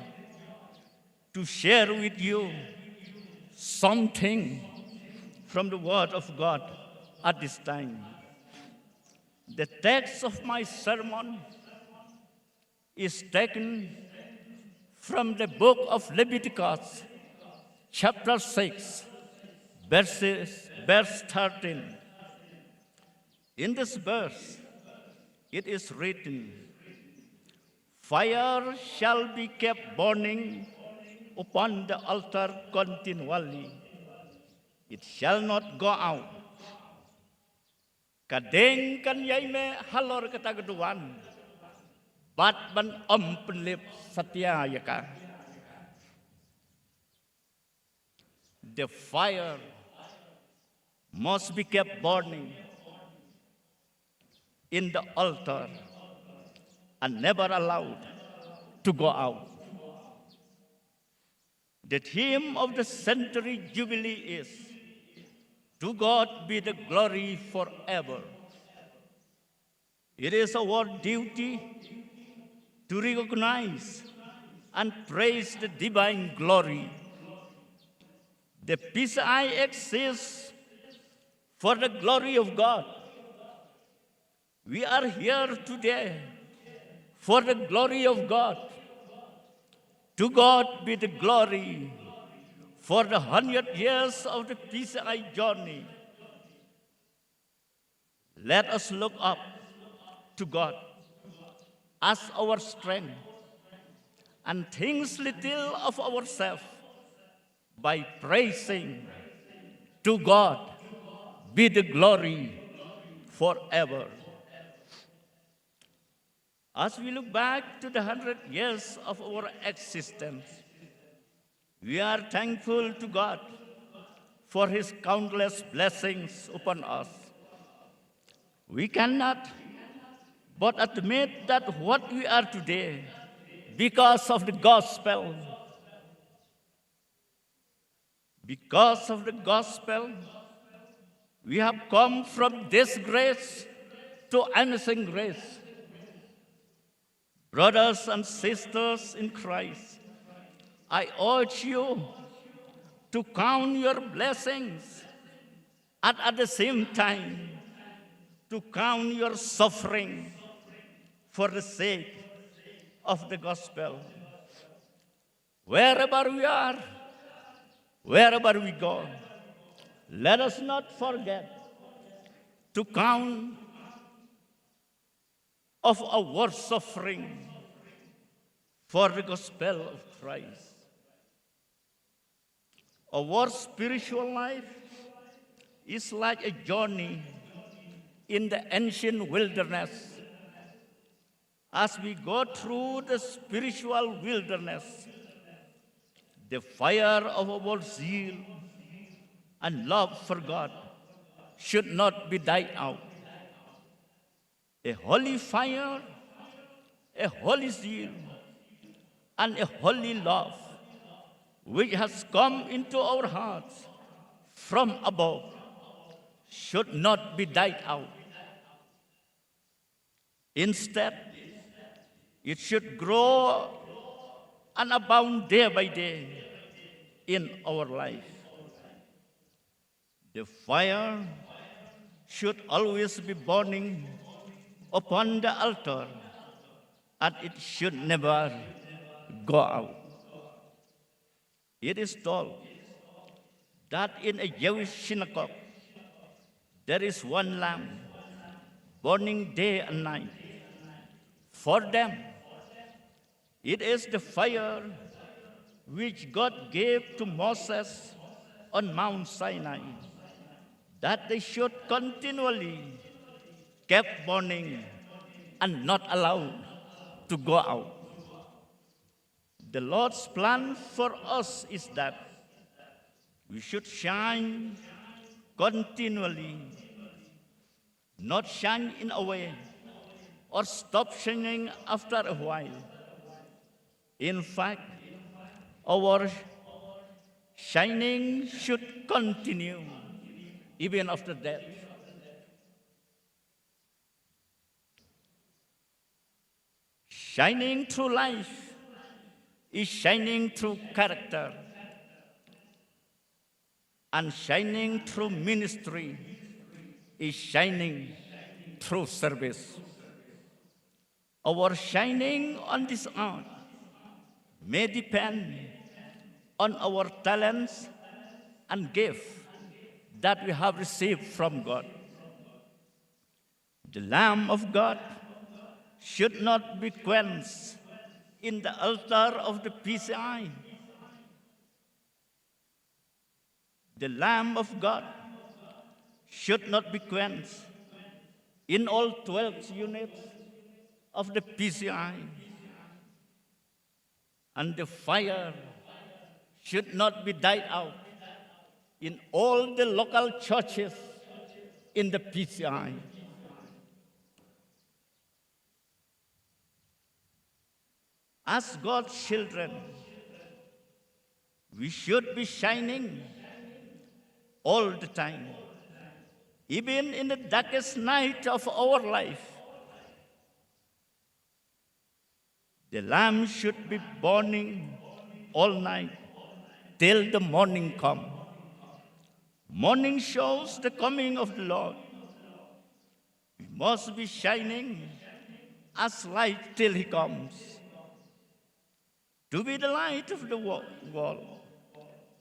to share with you something from the Word of God at this time. The text of my sermon is taken from the book of Leviticus, chapter 6, verse 13. In this verse, it is written, "Fire shall be kept burning upon the altar continually. It shall not go out. Kadeng kan yaime halor katagaduan, bat ban penlip satya yaka." The fire must be kept burning in the altar and never allowed to go out. The theme of the century Jubilee is, "To God be the glory forever." It is our duty to recognize and praise the divine glory. The PCI exists for the glory of God. We are here today for the glory of God. To God be the glory for the 100 years of the PCI journey. Let us look up to God as our strength and think little of ourselves by praising, "To God be the glory forever." As we look back to the 100 years of our existence, we are thankful to God for His countless blessings upon us. We cannot but admit that what we are today, because of the gospel, we have come from disgrace to amazing grace. Brothers and sisters in Christ, I urge you to count your blessings and at the same time to count your suffering for the sake of the gospel. Wherever we are, wherever we go, let us not forget to count of our suffering for the gospel of Christ. Our spiritual life is like a journey in the ancient wilderness. As we go through the spiritual wilderness, the fire of our zeal and love for God should not be died out. A holy fire, a holy zeal, and a holy love which has come into our hearts from above should not be died out. Instead, it should grow and abound day by day in our life. The fire should always be burning upon the altar, and it should never go out. It is told that in a Jewish synagogue, there is one lamp burning day and night. For them, it is the fire which God gave to Moses on Mount Sinai, that they should continually kept burning and not allowed to go out. The Lord's plan for us is that we should shine continually, not shine in a way or stop shining after a while. In fact, our shining should continue even after death. Shining through life is shining through character, and shining through ministry is shining through service. Our shining on this earth may depend on our talents and gifts that we have received from God. The Lamb of God should not be quenched in the altar of the PCI. The Lamb of God should not be quenched in all 12 units of the PCI. And the fire should not be died out in all the local churches in the PCI. As God's children, we should be shining all the time, even in the darkest night of our life. The lamp should be burning all night till the morning comes. Morning shows the coming of the Lord. We must be shining as light till He comes. To be the light of the world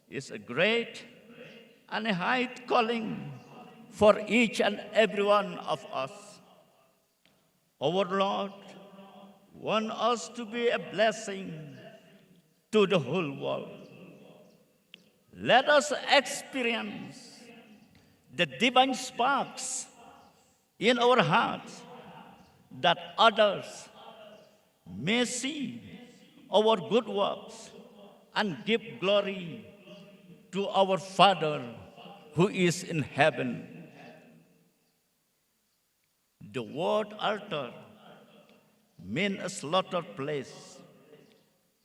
is a great and a high calling for each and every one of us. Our Lord wants us to be a blessing to the whole world. Let us experience the divine sparks in our hearts that others may see our good works and give glory to our Father who is in heaven. The word altar means a slaughter place.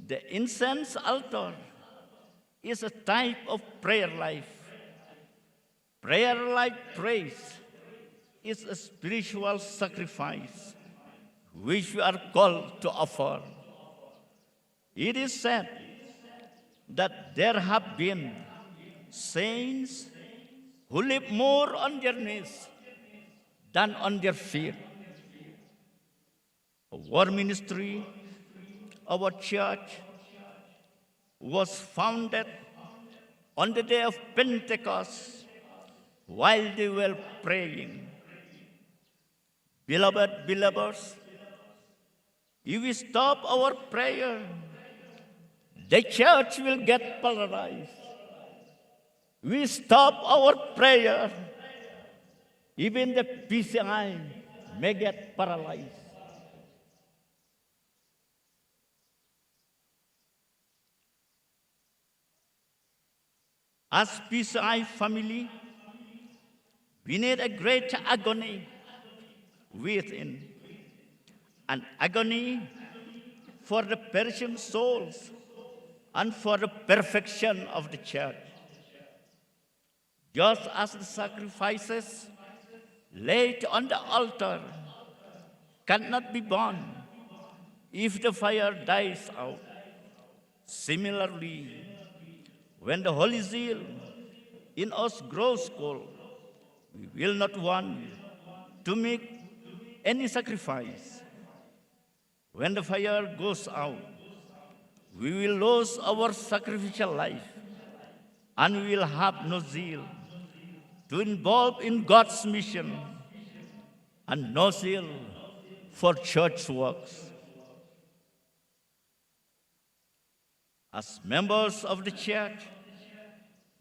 The incense altar is a type of prayer life. Prayer like praise is a spiritual sacrifice which we are called to offer. It is said that there have been saints who live more on their knees than on their feet. Our ministry, our church, was founded on the day of Pentecost while they were praying. Beloved believers, if we stop our prayer, the church will get paralyzed. We stop our prayer, even the PCI may get paralyzed. As PCI family, we need a great agony within, an agony for the perishing souls and for the perfection of the church. Just as the sacrifices laid on the altar cannot be burned if the fire dies out, similarly, when the holy zeal in us grows cold, we will not want to make any sacrifice. When the fire goes out, we will lose our sacrificial life, and we will have no zeal to involve in God's mission, and no zeal for church works. As members of the church,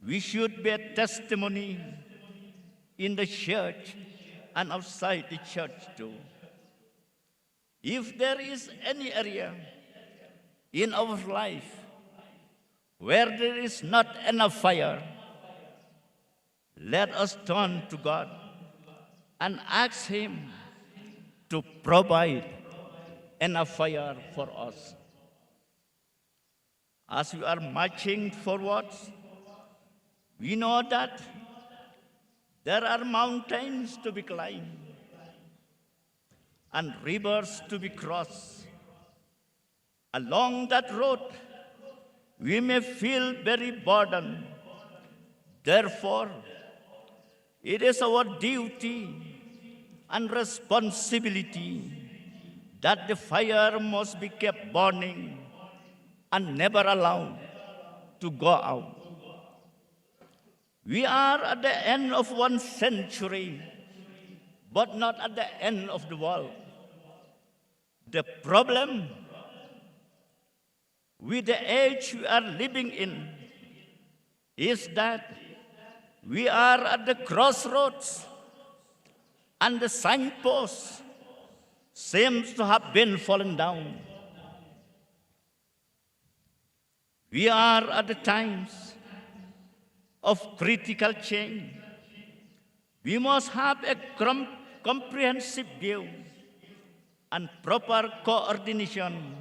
we should be a testimony in the church and outside the church too. If there is any area in our life where there is not enough fire, let us turn to God and ask Him to provide enough fire for us. As we are marching forward, we know that there are mountains to be climbed and rivers to be crossed. Along that road, we may feel very burdened. Therefore, it is our duty and responsibility that the fire must be kept burning and never allowed to go out. We are at the end of one century, but not at the end of the world. The problem with the age we are living in is that we are at the crossroads and the signpost seems to have been fallen down. We are at the times of critical change. We must have a comprehensive view and proper coordination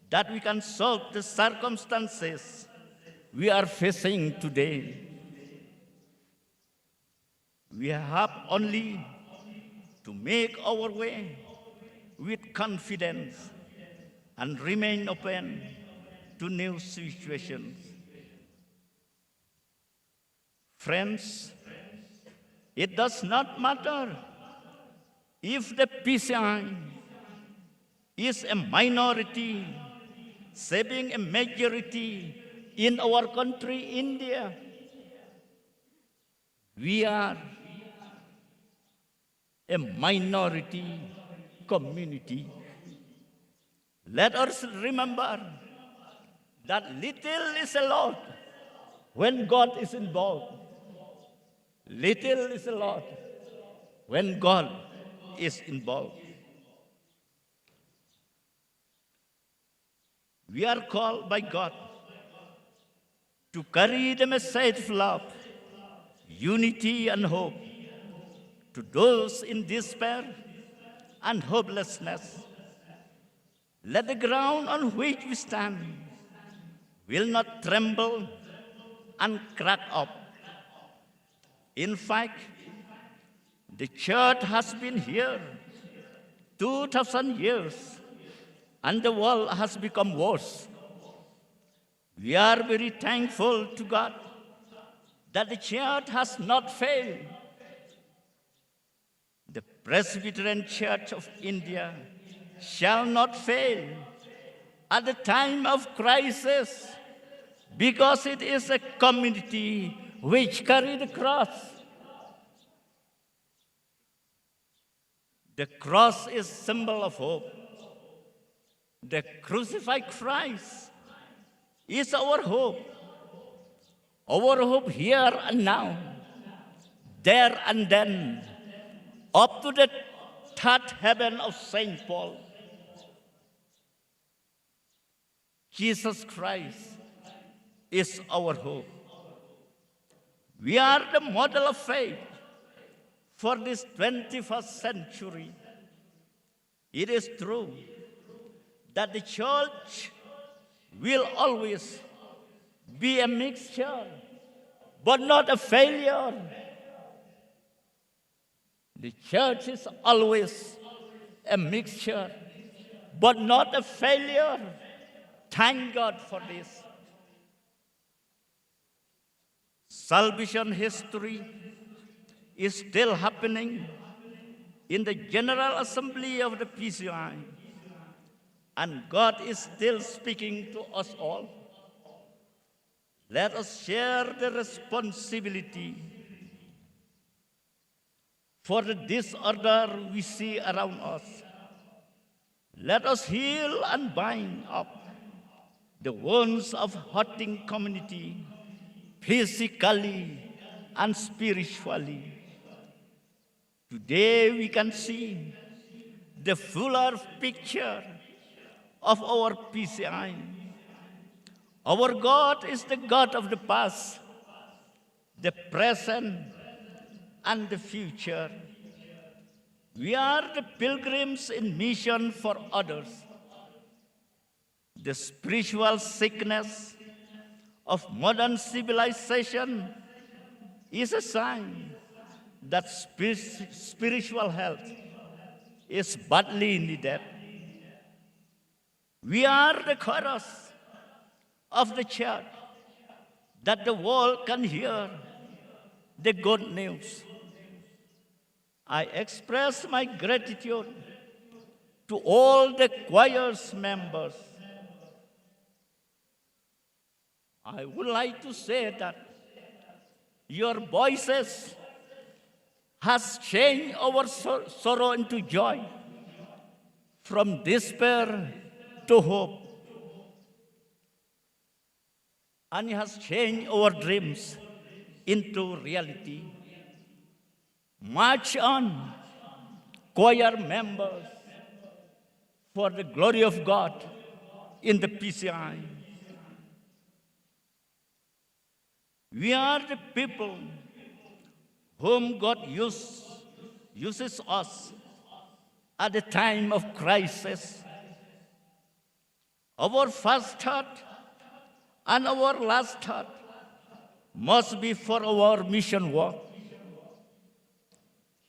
that we can solve the circumstances we are facing today. We have only to make our way with confidence and remain open to new situations. Friends, it does not matter if the PCI is a minority saving a majority in our country, India. We are a minority community. Let us remember that little is a lot when God is involved. Little is a lot when God is involved. We are called by God to carry the message of love, unity, and hope to those in despair and hopelessness. Let the ground on which we stand will not tremble and crack up. In fact, the church has been here 2,000 years, and the world has become worse. We are very thankful to God that the church has not failed. The Presbyterian Church of India shall not fail at the time of crisis, because it is a community which carry the cross. The cross is symbol of hope. The crucified Christ is our hope. Our hope here and now, there and then, up to the third heaven of St. Paul. Jesus Christ is our hope. We are the model of faith for this 21st century. It is true that the church will always be a mixture, but not a failure. The church is always a mixture, but not a failure. Thank God for this. Salvation history is still happening in the General Assembly of the PCI, and God is still speaking to us all. Let us share the responsibility for the disorder we see around us. Let us heal and bind up the wounds of hurting community, physically and spiritually. Today we can see the fuller picture of our PCI. Our God is the God of the past, the present, and the future. We are the pilgrims in mission for others. The spiritual sickness of modern civilization is a sign that spiritual health is badly needed. We are the chorus of the church that the world can hear the good news. I express my gratitude to all the choir's members. I would like to say that your voices has changed our sorrow into joy, from despair to hope, and it has changed our dreams into reality. March on, choir members, for the glory of God in the PCI. We are the people whom God uses us at the time of crisis. Our first thought and our last thought must be for our mission work.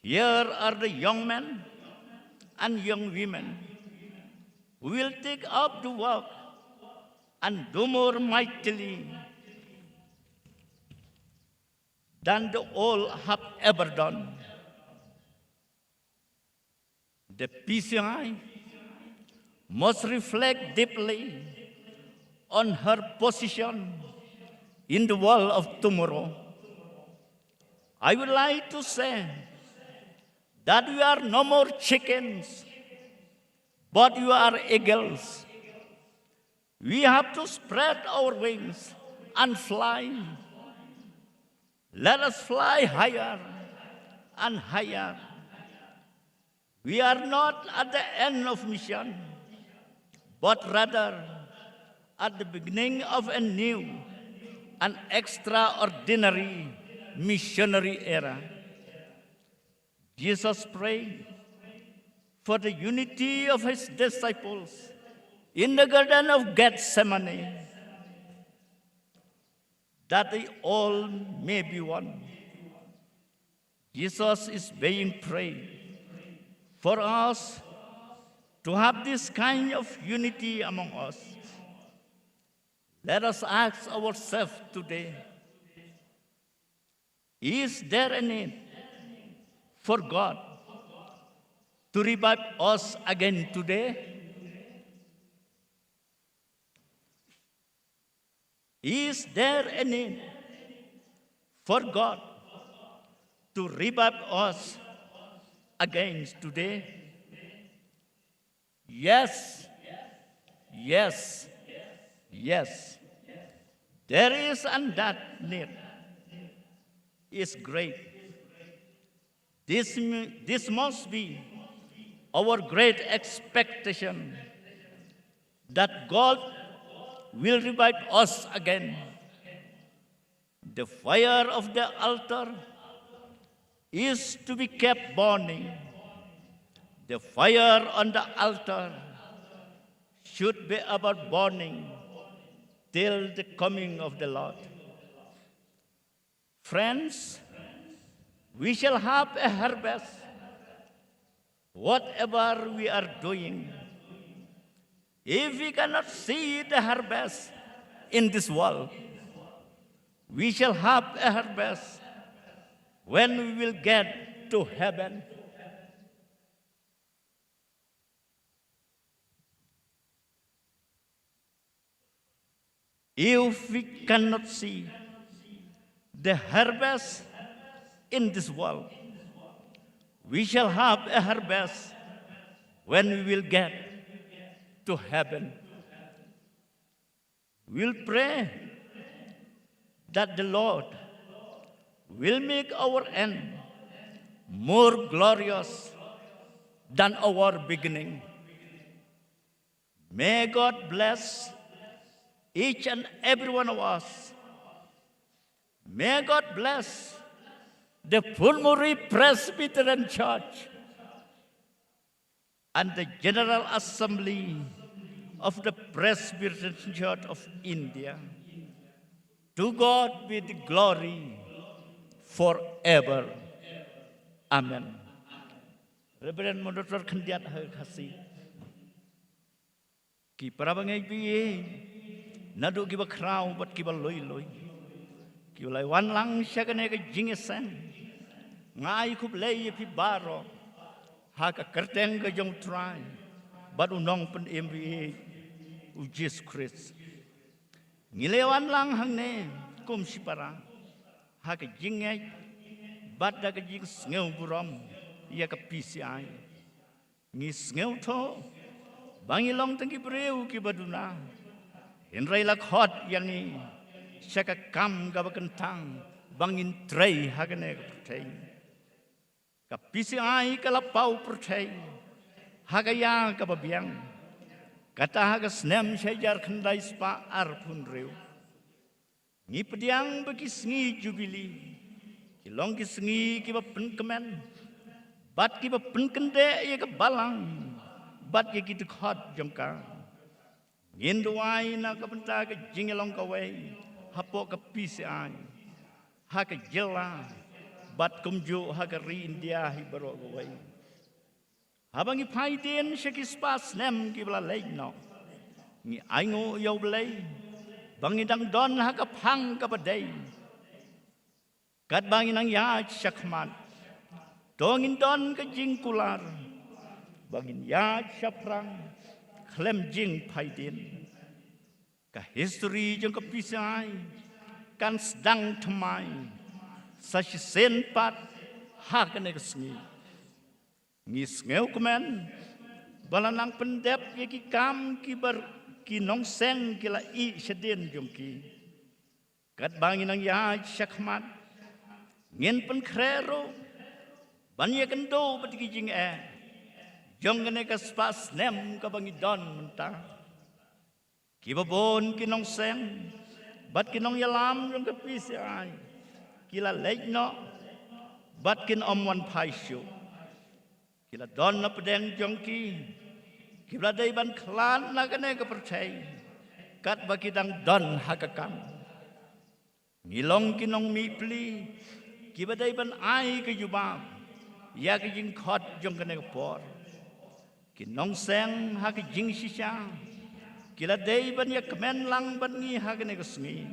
Here are the young men and young women who will take up the work and do more mightily than the old have ever done. The PCI must reflect deeply on her position in the world of tomorrow. I would like to say that we are no more chickens, but we are eagles. We have to spread our wings and fly. Let us fly higher and higher. We are not at the end of mission, but rather at the beginning of a new and extraordinary missionary era. Jesus prayed for the unity of his disciples in the Garden of Gethsemane, that they all may be one. Jesus is being prayed for us to have this kind of unity among us. Let us ask ourselves today, is there a need for God to revive us again today? Is there a need for God to revive us again today? Yes, yes, yes. There is, and that need is great. This must be our great expectation, that God will revive us again. The fire of the altar is to be kept burning. The fire on the altar should be ever burning till the coming of the Lord. Friends, we shall have a harvest, whatever we are doing. If we cannot see the harvest in this world, we shall have a harvest when we will get to heaven. If we cannot see the harvest in this world, we shall have a harvest when we will get to heaven. We'll pray that the Lord will make our end more glorious than our beginning. May God bless each and every one of us. May God bless the Pulmonary Presbyterian Church and the General Assembly of the Presbyterian Church of India. To God be the glory forever. Amen. Reverend Moderator Kandiat Hakasi. Ki parabangai biye nadu ki ba krau bat ki ba loi loi. Ki lai wan lang syagane ka jingiasen. Ngai kup lei pi baro. Ha ka kerteng ka jong try. Bat unong pen MBA u Jesus Christ. Ngilewan lang hang ne kum sipara. Ha ka jingai bat da ka jing ngeu burom ya ka PCI. Ngis ngeu tho bangilong tengki breu ki baduna. Henry lakhot yang ni syaka kam ka bakentang bangin trei hagane pertai. Ka PCI ka lapau pertai. Hagaya ka babiang. Kata haga snem syajar kendai spa arpun reu. Ngi pediang bagi sengi Jubilee. Kilong ki sengi ki bapen kemen. Bat ki bapen kende ya ka balang. Bat ye kita khot jongka jingduwai na ka benta ka jingialong kawei hapo ka PCI ha ka jela bat kumju ha ka ri India hi baro kawei habangi paiden shaki spas nem ki bla leino ni aingo yo blei bangi dang don ha ka phang ka badai kat bangi nang ya chakman dongin don ka jingkular bangin ya syaprang klem jing paidin ka history jong ka PCI kan sedang temai sashi senpat hakane kesngi ngis ngeu kemen balanang pendep ye ki kam ki ber ki nong seng ki la i sedin jong ki kat bangin ang ya syakmat ngin pen krero ban ye kendo bet ki jing jong kene ka spas nem ka bangi don menta ki babon kinong seng bat kinong yalam jong ka PCI kila leino bat kin omwan paisyo kila don na pedeng jong ki kila dai ban klan na kene ka percay kat bakidang don hakakam ngilong kinong mipli kiba dai ban ai ka yubam ya ka jing khot jong kene ka por kinong seng ha ki jing shisha kila dei ban ya kemen lang ban ngi ha gane kesngi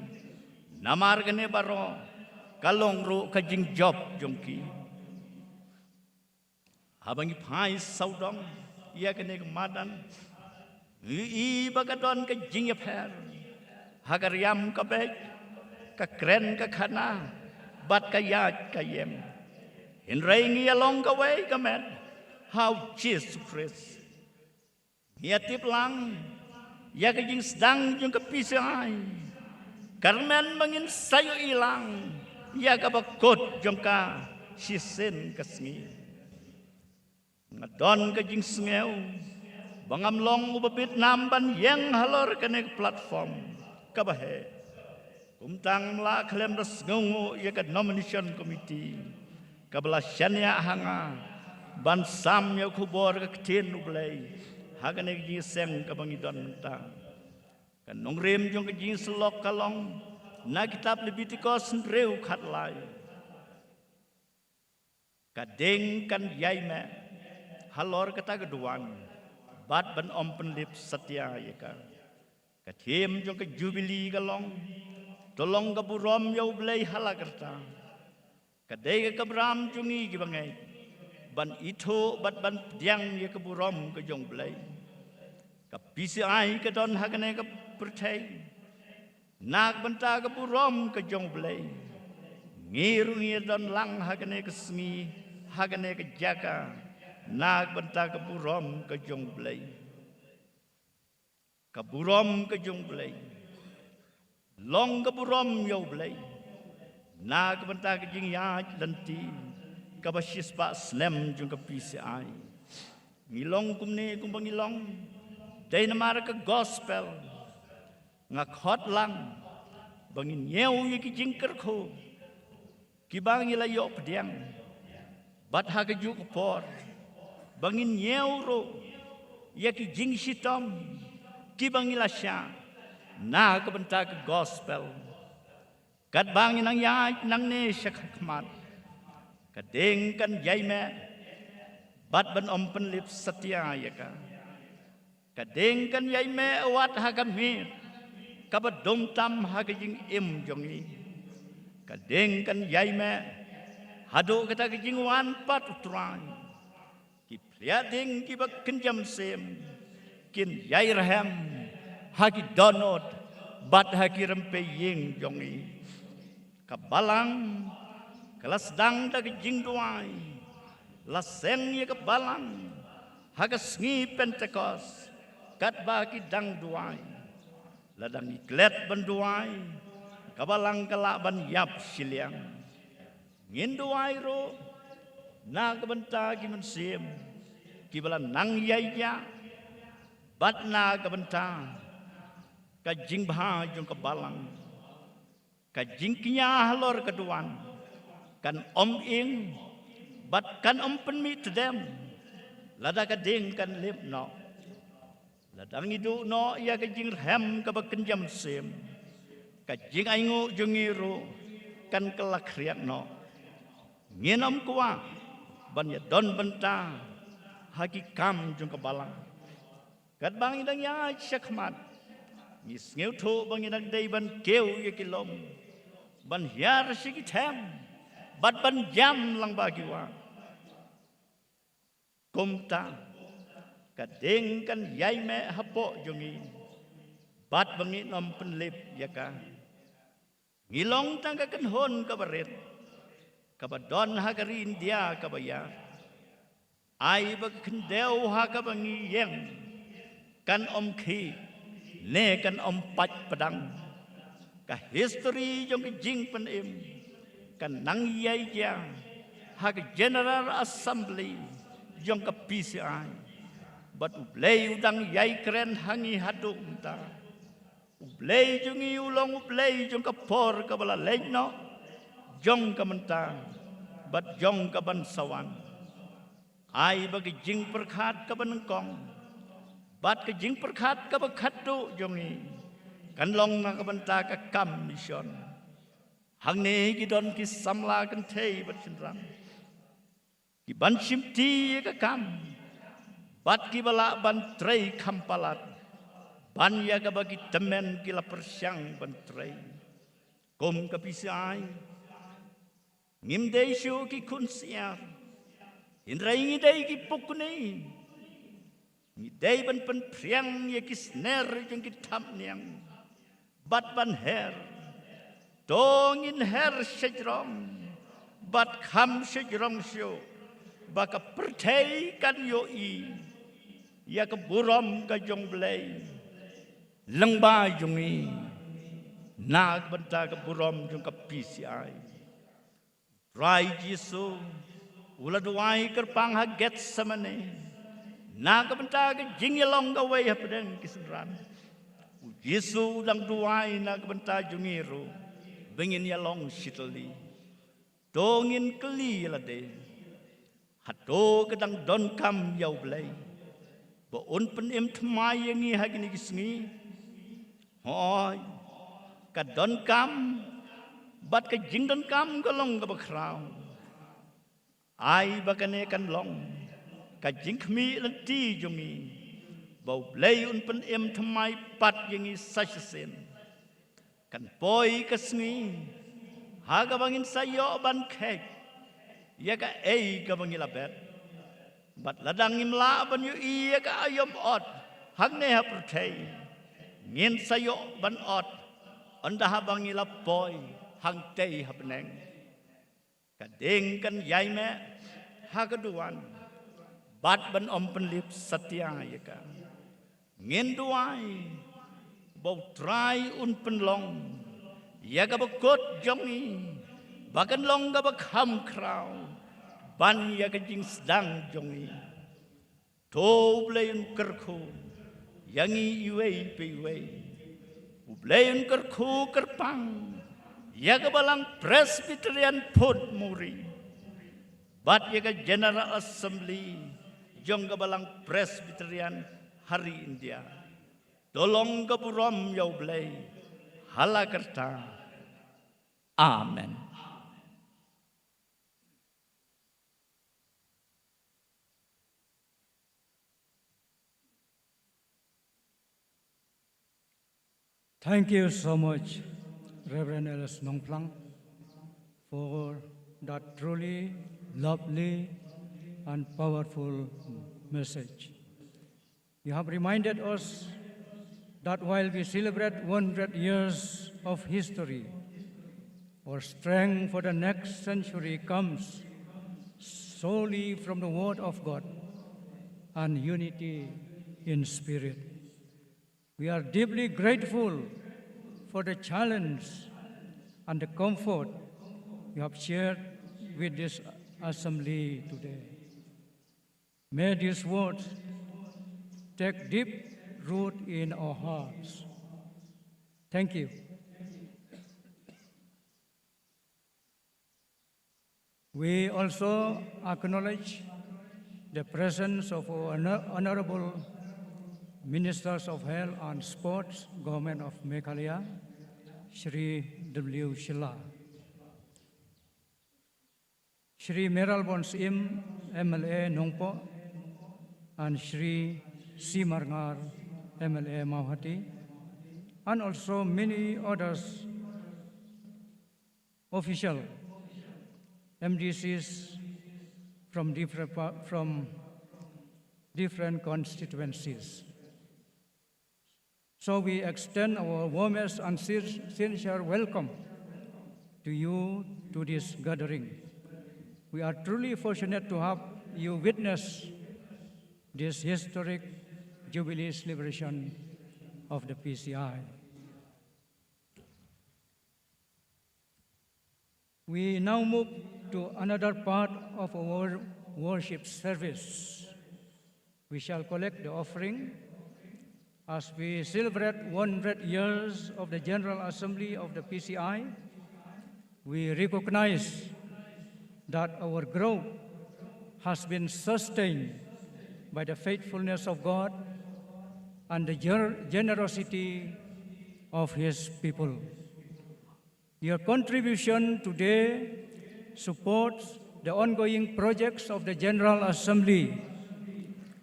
namar gane baro kalong ru ka jing job jongki habangi phai saudong ya gane madan i bagadon ka jing ya pher ha ka riam ka bek ka kren ka khana bat ka ya ka yem in rei ngi along ka way ka men how Jesus Christ Hiatip lang, ya kajing sedang jong ke PCI. Karmen mangin sayo ilang, ya kabakot jong ka sisen kesngi. Ngadon kajing sengeu, bangamlong ubabit namban yang halor kene platform kabahe. Kumtang mla klem ras ngungu ya ka nomination committee. Kabelasyannya hanga, ban sam ya kubor ka ketin ublay. Hagane jingiaseng kabangidon menta kan nongrem jong jingiasyllok kalong na kitab Leviticus reu khatlai kadeng kan yaime halor kata keduan bat ban ompen lip satya yaka kathem jong ke Jubilee kalong tolong kaburom yau blei halakerta kadeng kabram jungi gibangai ban itu bat ban diang ye keburom ke jong blei ka PCI ke don hagane ke percay nak benta keburom ke jong blei ngiru ye don lang hagane ke sengi hagane ke jaka nak benta keburom ke jong blei keburom ke jong blei long keburom yo blei nak benta ke jing ya lenti kabasis pa snem jung ka PCI ngilong kumne kumbang ngilong day namara ka gospel nga khot lang bangin yew ye ki jing kyrkhu ki bang ila yo pediang bat ha ka juk por bangin yew ro ya ki jing shitom ki bangilasya na ka benta ka gospel kat bang nang ya nang ne syakmat kadeng kan yai me bat ban om penlip setia ya ka kadeng kan yai me awat hagamir kabadom tam hagajing im jongi kadeng kan yai me hadu kata kajing wan pat utran ki pliading ki bak kenjam sem kin yai raham hagi donot bat hagi rempe ying jongi kabalang kelas dang da jingduwai laseng ye kabalang hagas ngi pentekos kat bagi dang duai ladang iklet banduai kabalang kala ban yap siliang nginduai ro na kabenta ki mensim ki balan nang yaya bat na kabenta ka jingbha jung kabalang ka jingkinya halor keduan kan om ing bat kan om penmi tedem lada ka ding kan lip no ladang idu no ya ka jing hem ka bakenjam sim ka jing aingu jungiru kan kelakriak no nginom kuwa ban ya don benta haki kam jung kabalang kat bang idang ya syakmat ngis ngeu thu bang idang dei ban keu ye kilom ban hiar sikitem bat ban jam lang bagiwa kumta kadeng kan yai me hapo jungi bat bangi nom penlip ya ka ngilong tangga kan hon kabaret kabadon hagari India kabaya ai bag kendeu hakabangi yeng kan om khi ne kan om pat pedang ka history jong jing pen im kan nang yai ya hag General Assembly jong ka PCI bat Blei udang yai keren hangi haduk ta Blei jungi ulong Blei jong ka por ka bala leino jong ka menta bat jong ka bansawan ai bagi jing perkhat ka banengkong bat ka jing perkhat ka bakhatu jongi kan long na ka benta ka kam mission hang ne ki don ki samla kan thei bat chinram ki ban simti ka kam bat ki bala ban trei khampalat ban ya ka bagi temen ki la persyang ban trei kom ka PCI ngim dei shu ki kunsiar in rai ngi dei ki pukuni ngi dei ban pen priang ye ki sner jeng ki tham niang bat ban her dong in her sejrom bat kham sejrom shu baka perthei kan yo i ya ka burom ka jong Blei leng ba jong i nak banta ka burom jong ka PCI rai jisu uladuai kyrpang ha get samane na ka banta ka jingialong ka wei hapdeng kisran jisu lang duai na ka banta jungiru bengin yalong shitali dongin keli lade hado kadang don kam yau Blei bo un pen im thmai yangi hagini kisngi hoi ka don kam bat ka jingdonkam ka long ka bakrau ai bakane kan long ka jingkhmi lanti jungi bo Blei un pen im thmai pat yangi sasen kan poi kasngi haga bangin sayo ban khek ya ka ei ka bangila bet bat ladang imla ban yu iya ka ayom ot hagne ha perthei ngin sayo ban ot anda ha bangila poi hang tei ha beneng ka deng kan yai me ha keduan bat ban om penlip setia ya ka ngin duai bau trai un penlong ya ka bakot jongi bakan long ka bakham krau ban ya ka jing sedang jongi to Blei Un kyrkhu yangi iwei pe iwei Blei Un kyrkhu kyrpang ya ka balang Presbyterian put muri bat ya ka General Assembly jong ka balang Presbyterian Hari India. Tolong kepuram yau Blei. Halakerta. Amen. Thank you so much, Reverend Ellis Nongplang, for that truly lovely and powerful message. You have reminded us that while we celebrate 100 years of history, our strength for the next century comes solely from the Word of God and unity in spirit. We are deeply grateful for the challenge and the comfort you have shared with this assembly today. May these words take deep root in our hearts. Thank you. We also acknowledge the presence of our honorable Ministers of Health and Sports, Government of Meghalaya, Shri W. Shilla, Shri Meral Bons Im, MLA Nongpo, and Shri C. Marngar, MLA Mauhati, and also many others official MDCs from different constituencies. So we extend our warmest and sincere welcome to you to this gathering. We are truly fortunate to have you witness this historic Jubilee celebration of the PCI. We now move to another part of our worship service. We shall collect the offering as we celebrate 100 years of the General Assembly of the PCI. We recognize that our growth has been sustained by the faithfulness of God and the generosity of His people. Your contribution today supports the ongoing projects of the General Assembly,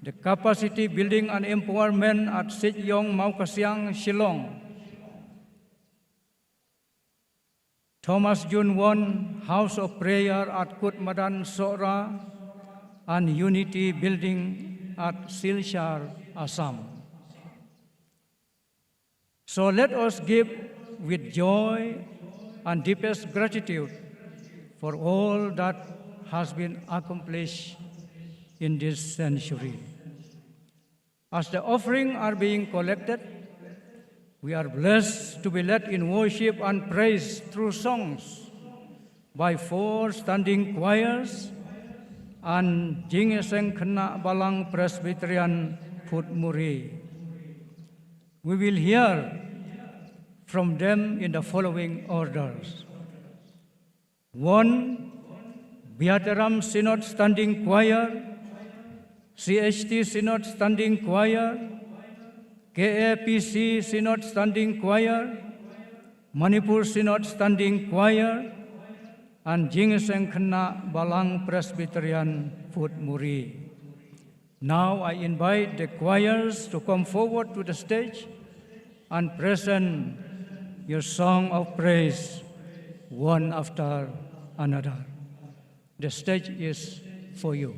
the capacity building and empowerment at Sitjong Maukasiang, Shillong, Thomas Jun Won House of Prayer at Kutmadan, Sora, and Unity Building at Silchar, Assam. So let us give with joy and deepest gratitude for all that has been accomplished in this century. As the offerings are being collected, we are blessed to be led in worship and praise through songs by 4 standing choirs and Jingiaseng Kynthei Balang Presbyterian Putmuri. We will hear from them in the following orders. 1. Biataram Synod Standing Choir, CHT Synod Standing Choir, KAPC Synod Standing Choir, Manipur Synod Standing Choir, and Jingiaseng Kynthei Balang Presbyterian Putmuri. Now I invite the choirs to come forward to the stage and present your song of praise one after another. The stage is for you.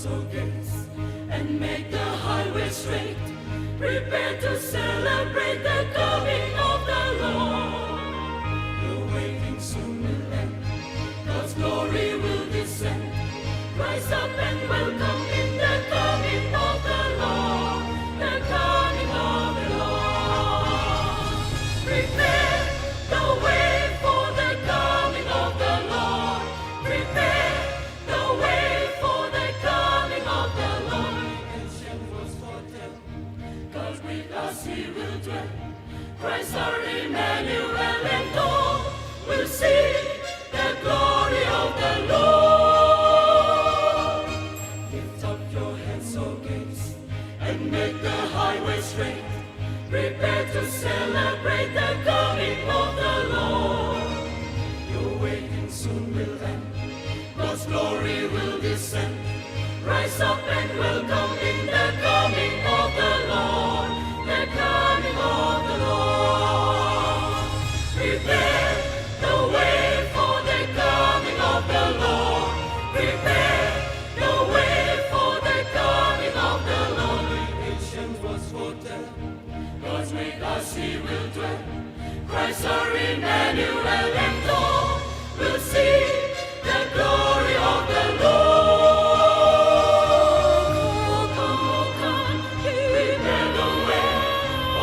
hearts, O gates, and make the highway straight. Prepare to celebrate the coming of the Lord. Your waiting soon will end, God's glory will descend. Rise up and welcome in the coming of the Lord, the coming of the Lord. Prepare the way for the coming of the Lord. Prepare the way for the coming of the Lord. Ancient was foretold, God with us He will dwell. Christ our Emmanuel, and all will see the glory of the Lord. Lift up your heads, O gates, and make the highway straight. Prepare to celebrate the coming of the Lord. Your waiting soon will end, God's glory will descend. Rise up and welcome in the coming of the Lord, the coming of the Lord. Prepare the way for the coming of the Lord. Prepare the way for the coming of the Lord. The ancient was foretold, God's with us He will dwell. Christ our Emmanuel, and all will see the glory of the Lord. Oh come, prepare the way.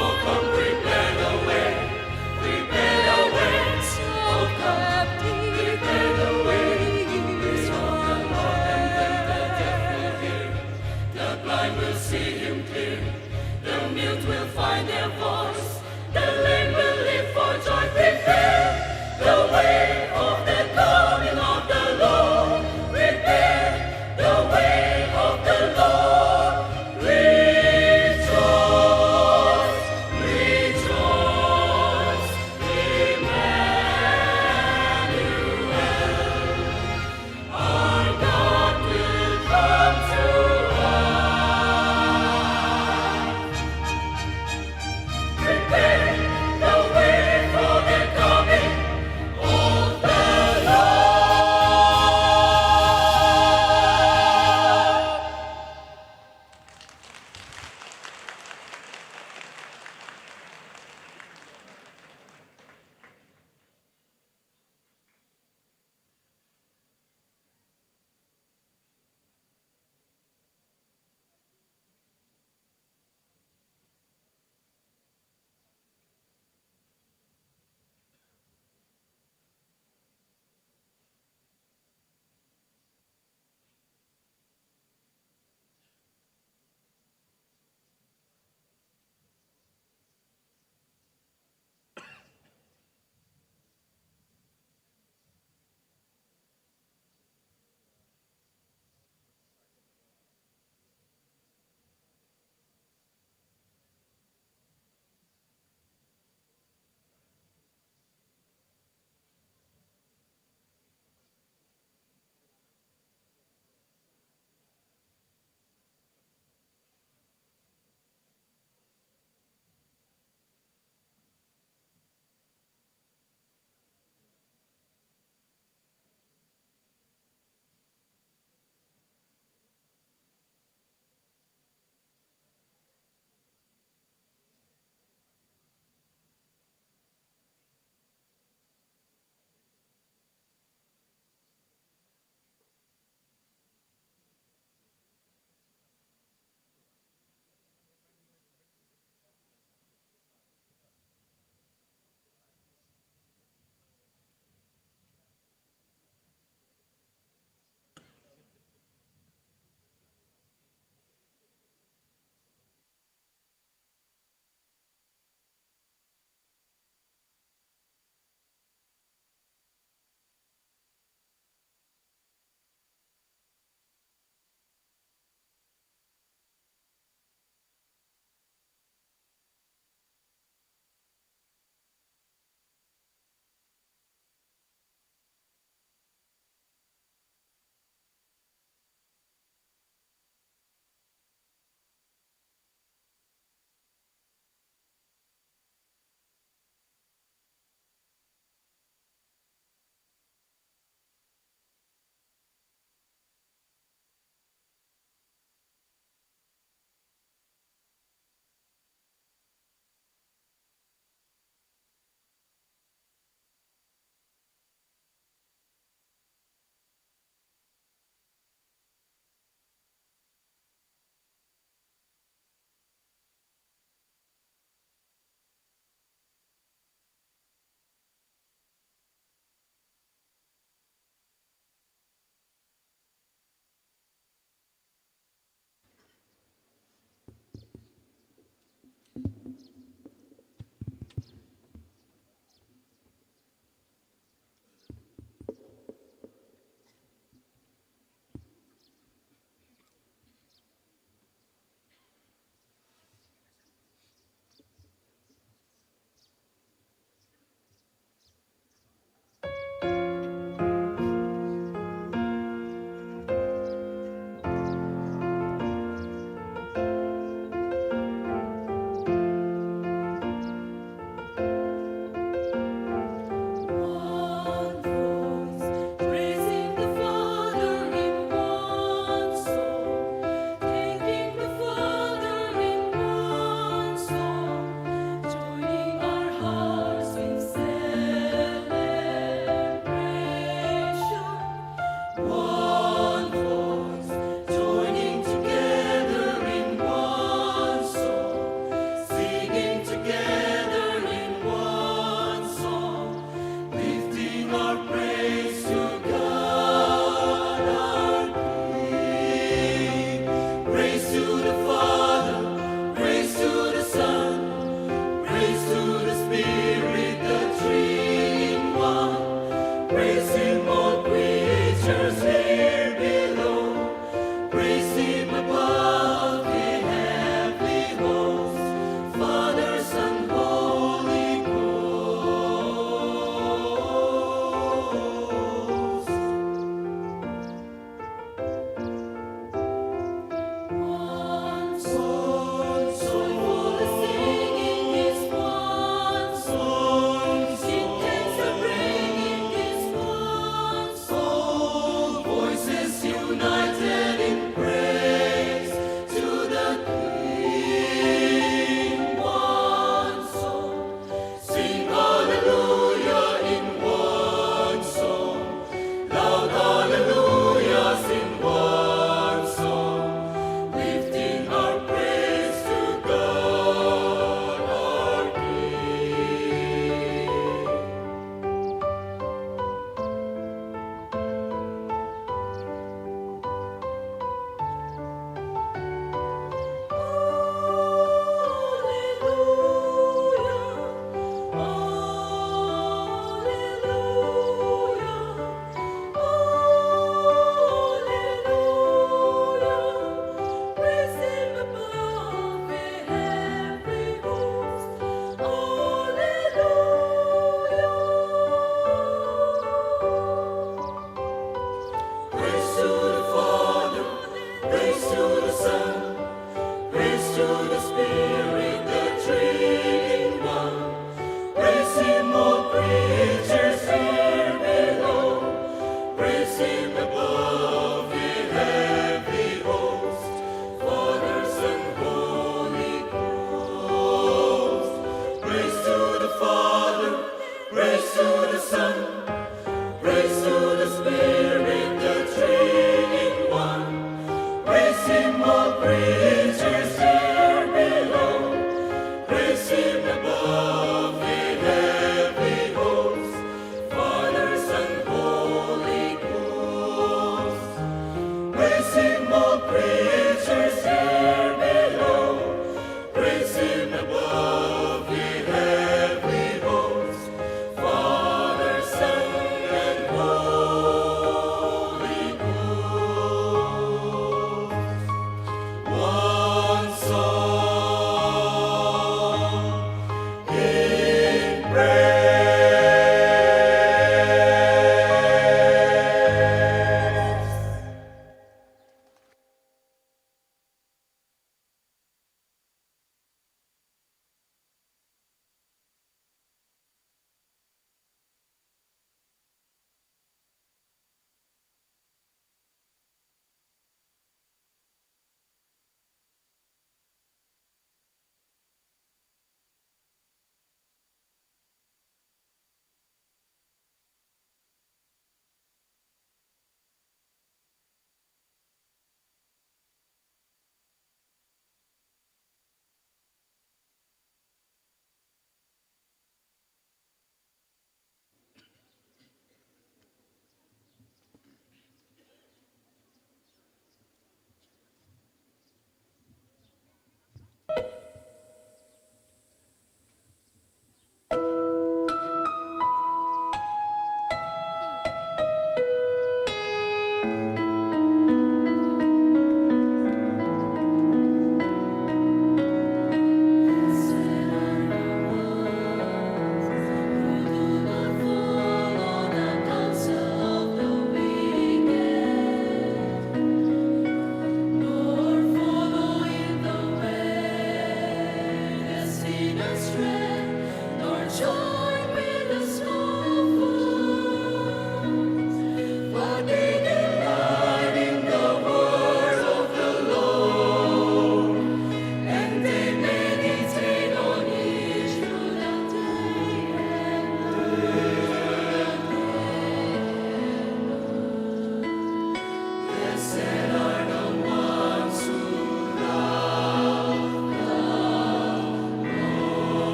Oh come, prepare the way. Prepare the way. Oh come, prepare the way. Praise of the Lord, and then the deaf will hear. The blind will see Him clear. The mute will find their voice. The lame will live for joy. Prepare the God, praise Him, all creatures here below, praise Him above the heavenly hosts, Father, Son, Holy Ghost. One song, joyful singing is one song, intense bringing is one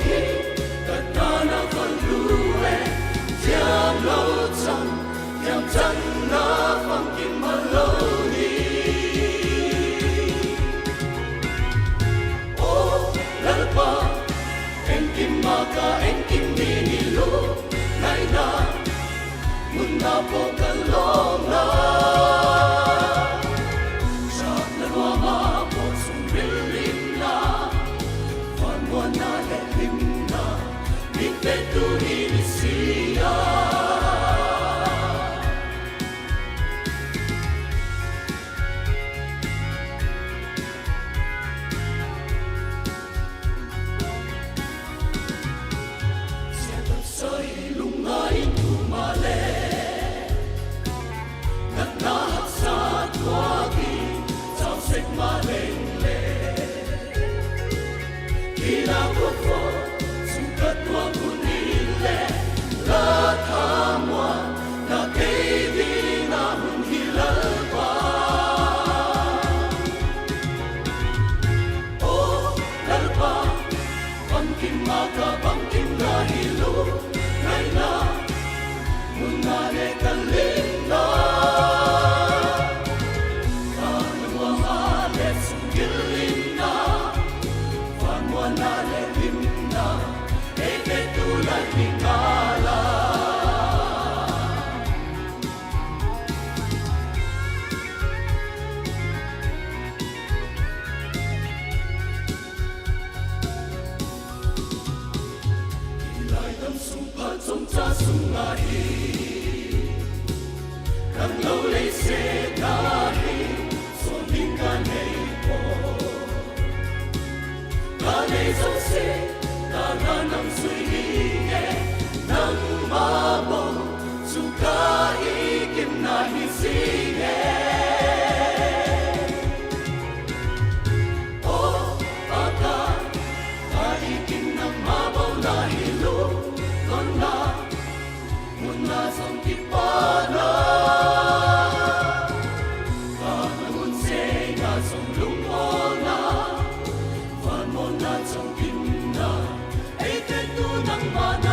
khi tất cả nó còn lue diam lâu chân diam chân nó phong kim mà lâu đi ô lỡ qua em kim mà cả em kim đi đi lu ngày na mun na po ka long na sa na wa ma po sung rin na fan mo na le him na min te tu ni sia Hãy subscribe cho kênh Ghiền Mì Gõ để không bỏ lỡ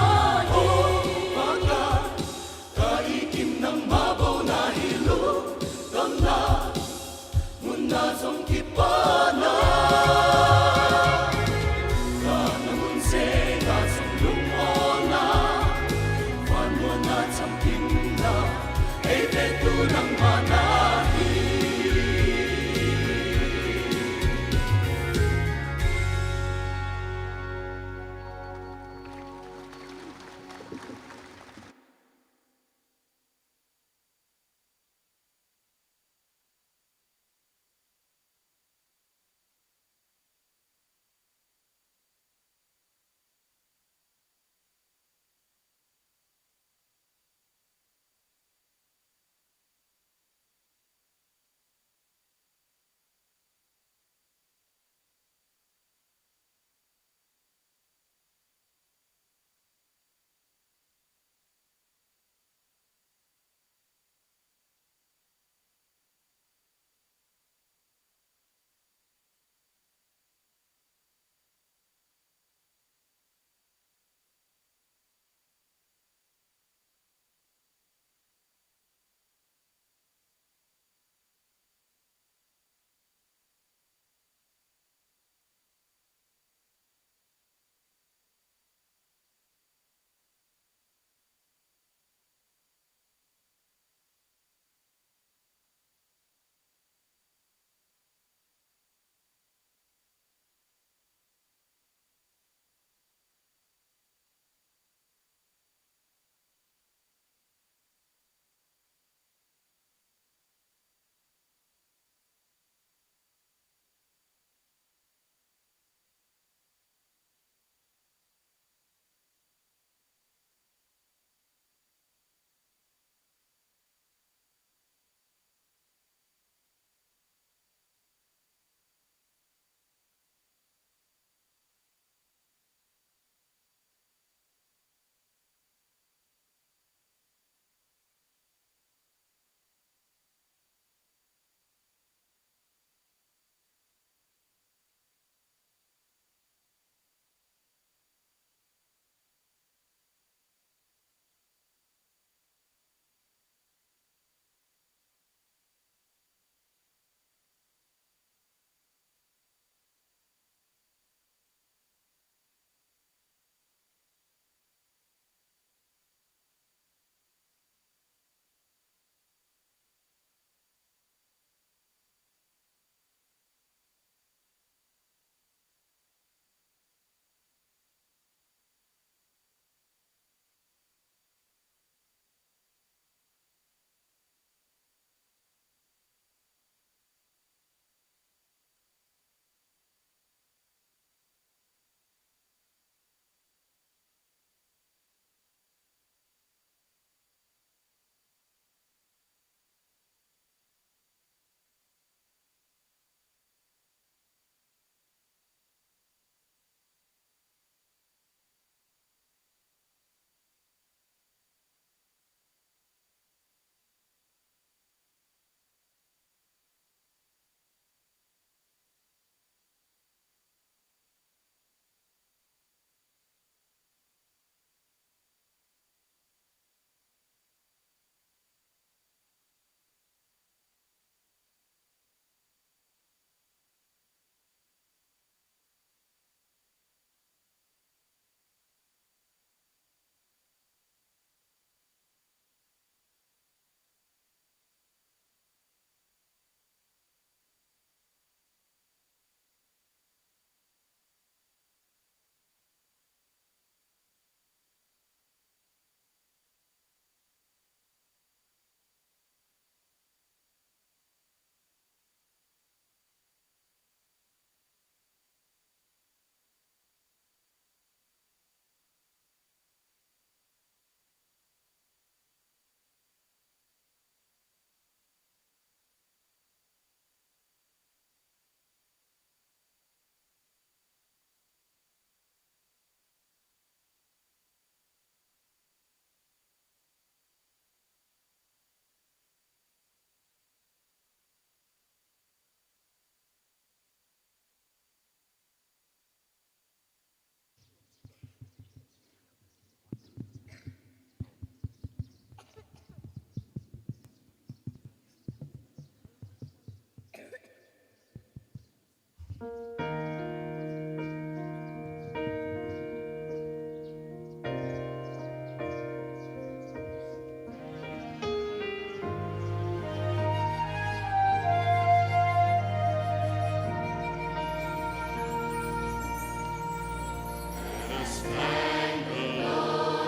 Above all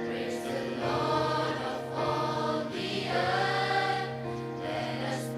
creation, all that has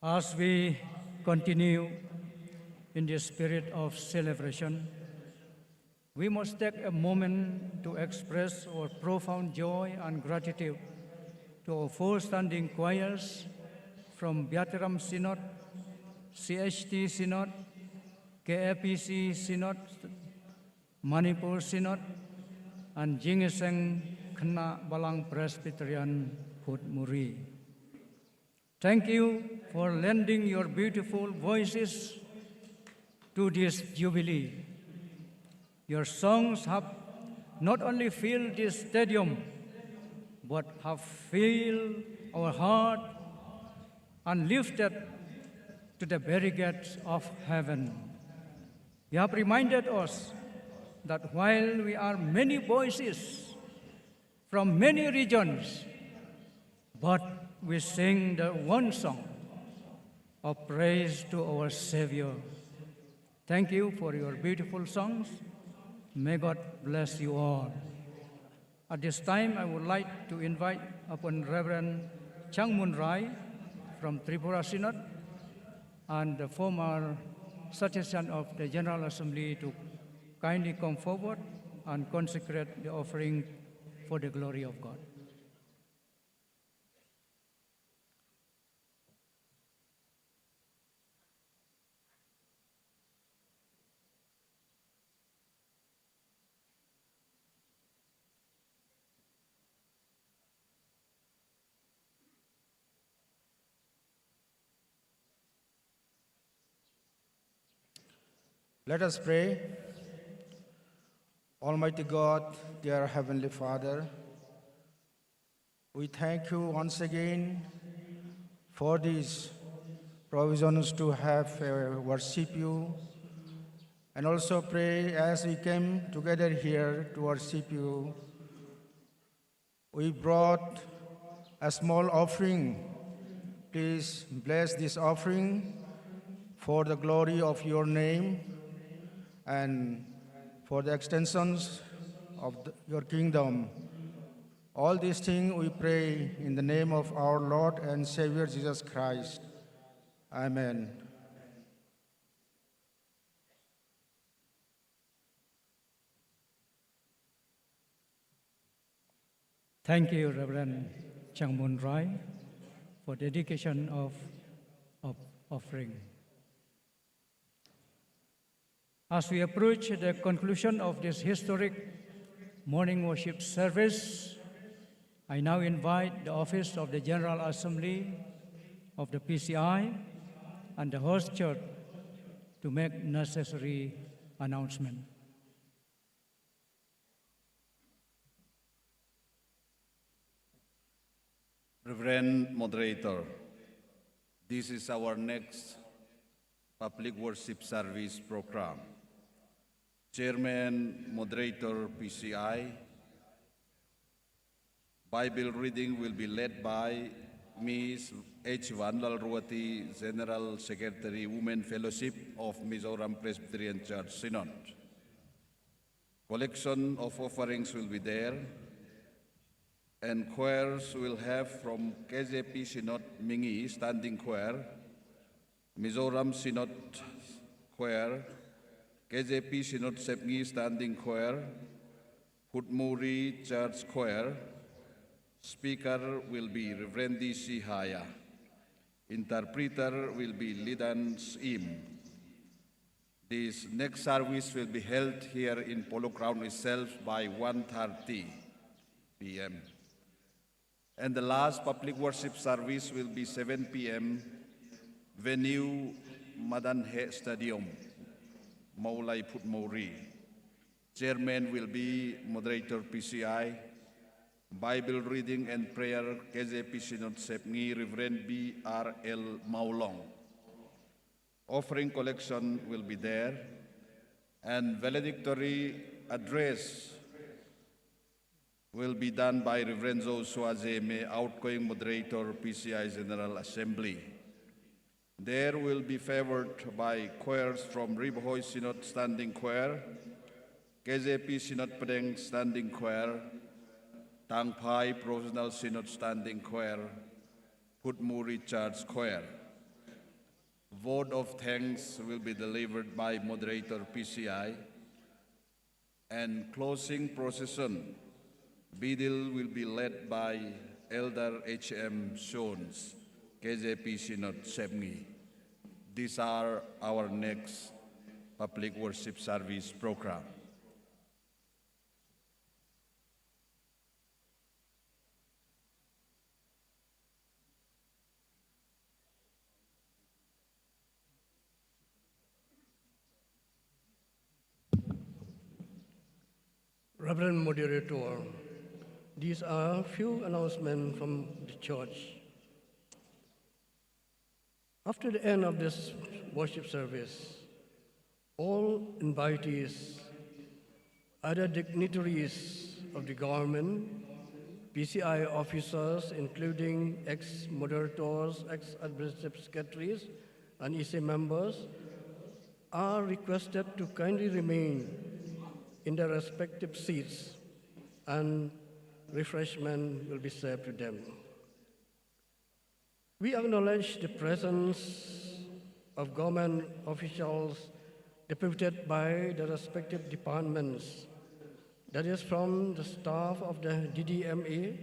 As we continue in the spirit of celebration, we must take a moment to express our profound joy and gratitude to our four standing choirs from Vietnam Synod, CHT Synod, KAPC Synod, Manipur Synod, and Jingiaseng Kynthei Presbyterian Phut Muri. Thank you for lending your beautiful voices to this Jubilee. Your songs have not only filled this stadium, but have filled our heart and lifted to the very gates of heaven. You have reminded us that while we are many voices from many regions, but we sing the one song of praise to our Savior. Thank you for your beautiful songs. May God bless you all. At this time, I would like to invite upon Reverend Chang Mun Rai from Tripura Synod and the former Secretary of the General Assembly to kindly come forward and consecrate the offering for the glory of God. Let us pray. Almighty God, dear Heavenly Father, we thank you once again for these provisions to have worship you, and also pray as we came together here to worship you. We brought a small offering. Please bless this offering for the glory of your name and for the extensions of your kingdom. All these things we pray in the name of our Lord and Savior Jesus Christ. Amen. Thank you, Reverend Chang Mun Rai, for dedication of offering. As we approach the conclusion of this historic morning worship service, I now invite the Office of the General Assembly of the PCI and the host church to make necessary announcement. Reverend Moderator, this is our next public worship service program. Chairman, Moderator, PCI. Bible reading will be led by Ms. H. Vanlal Ruati, General Secretary, Women Fellowship of Mizoram Presbyterian Church Synod. Collection of offerings will be there, and choirs will have from K.J.P. Synod Mingi, Standing Choir, Mizoram Synod Choir, K.J.P. Synod Sepngi, Standing Choir, Phut Muri Church Choir. Speaker will be Reverend D.C. Haya. Interpreter will be Lidan Im. This next service will be held here in Polo Ground itself by 1:30 p.m. And the last public worship service will be 7 p.m. venue Madanhe Stadium, Maulai Phut Muri. Chairman will be Moderator PCI. Bible reading and prayer, K.J.P. Synod Sepngi, Reverend B.R.L. Maulong. Offering collection will be there, and valedictory address will be done by Reverend Joshua Zeme, outgoing Moderator, PCI General Assembly. There will be favored by choirs from Ribohoy Synod Standing Choir, KJP Synod Pedeng Standing Choir, Tangpai Professional Synod Standing Choir, Phut Muri Church Choir. Vote of thanks will be delivered by moderator PCI, and closing procession, BIENNIAL will be led by Elder H.M. Jones, K.J.P. Synod Sepngi. These are our next public worship service program. Reverend Moderator, these are a few announcements from the church. After the end of this worship service, all invitees, other dignitaries of the government, PCI officers, including ex-moderators, ex-administrative secretaries, and EC members, are requested to kindly remain in their respective seats, and refreshment will be served to them. We acknowledge the presence of government officials deputed by the respective departments, that is from the staff of the DDMA,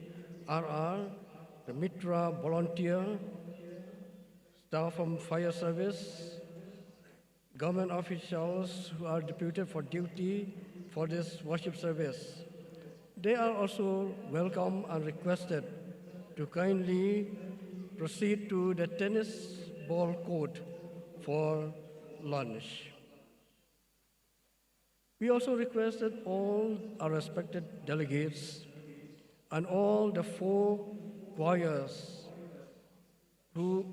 RR, the Mitra volunteer, staff from fire service, government officials who are deputed for duty for this worship service. They are also welcome and requested to kindly proceed to the tennis ball court for lunch. We also requested all our respected delegates and all the 4 choirs who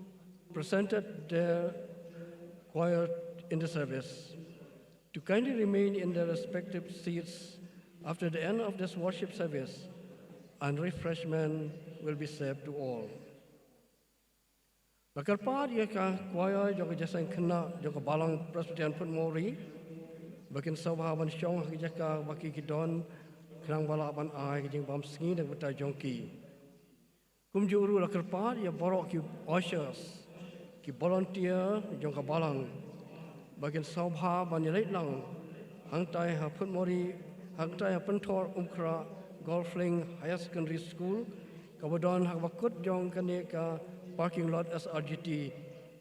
presented their choir in the service to kindly remain in their respective seats after the end of this worship service, and refreshment will be served to all. Bakarpat ia ka choir Jingiaseng Kynthei K.J.P Presbyterian Putmori, bagian sahaban syong hakijaka baki kidon kerang balaban ai jingbam sengi dan betai jongki. Kumjuru lakarpat ia borok ki ushers, ki volunteer jong kabalang, bagian sahaban ia lang hangtai ha Putmori, hangtai ha pentor umkra Golfling Higher Secondary School, kabadon hak bakut jong kaneka parking lot SRGT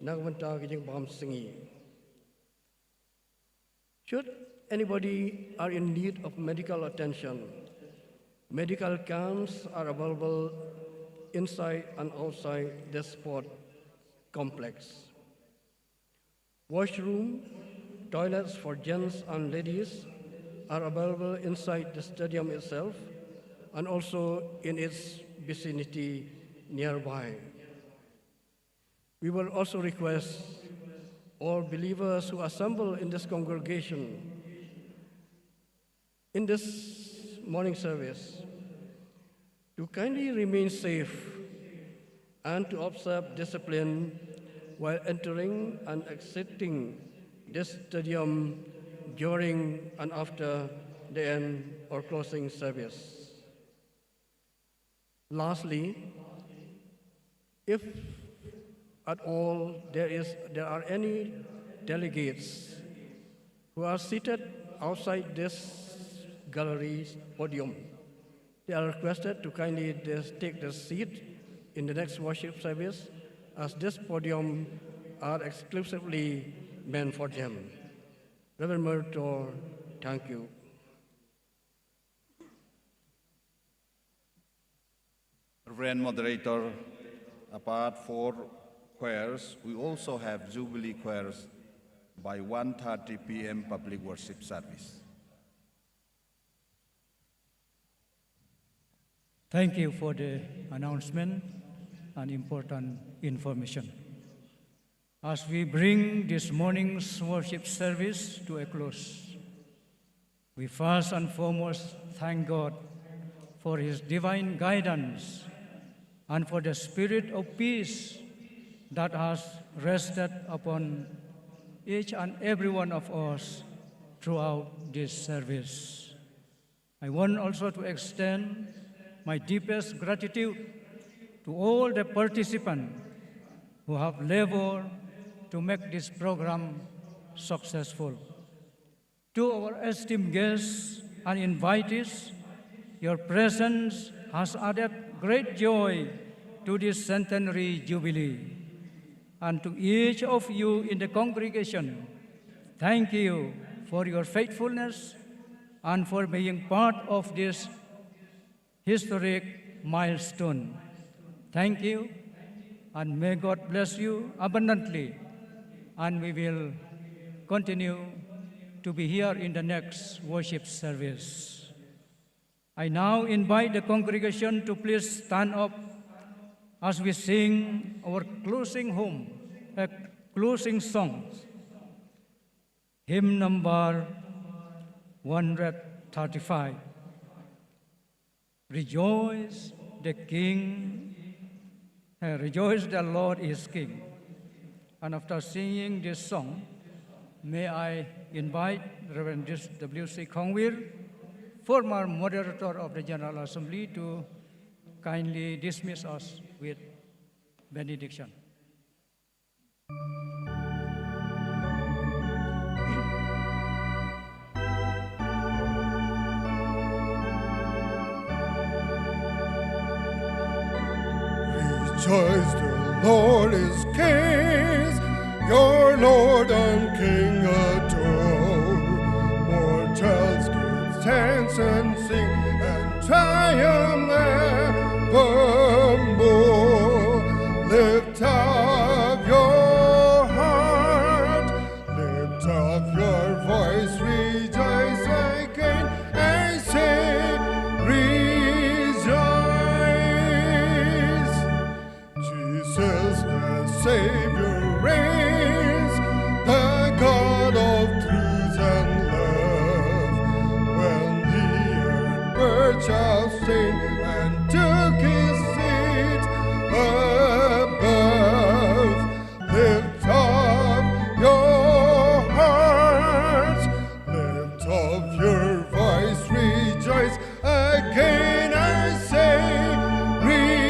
nagwanta jingbam sengi. Should anybody are in need of medical attention, medical camps are available inside and outside the sport complex. Washroom, toilets for gents and ladies are available inside the stadium itself and also in its vicinity nearby. We will also request all believers who assemble in this congregation in this morning service to kindly remain safe and to observe discipline while entering and exiting this stadium during and after the end or closing service. Lastly, if at all there are any delegates who are seated outside this gallery podium, they are requested to kindly take their seat in the next worship service, as this podium are exclusively meant for them. Reverend Moderator, thank you. Reverend Moderator, apart from choirs, we also have Jubilee choirs by 1:30 p.m. public worship service. Thank you for the announcement and important information. As we bring this morning's worship service to a close, we first and foremost thank God for His divine guidance and for the spirit of peace that has rested upon each and every one of us throughout this service. I want also to extend my deepest gratitude to all the participants who have labored to make this program successful. To our esteemed guests and invitees, your presence has added great joy to this centenary jubilee. And to each of you in the congregation, thank you for your faithfulness and for being part of this historic milestone. Thank you, and may God bless you abundantly, and we will continue to be here in the next worship service. I now invite the congregation to please stand up as we sing our closing closing song, hymn number 135. Rejoice, rejoice, the Lord is King. And after singing this song, may I invite Reverend W.C. Kongwir, former moderator of the General Assembly, to kindly dismiss us with benediction. Rejoice, the Lord is King, your Lord and King adore. Mortals give thanks and sing and triumph evermore. Lift up your heart, lift up your voice, rejoice again and say, rejoice. Jesus the Savior reigns, the God of truth and love. When the earth birds shall sing and took his seat above, lift up your hearts, lift up your voice, rejoice again, I say, rejoice.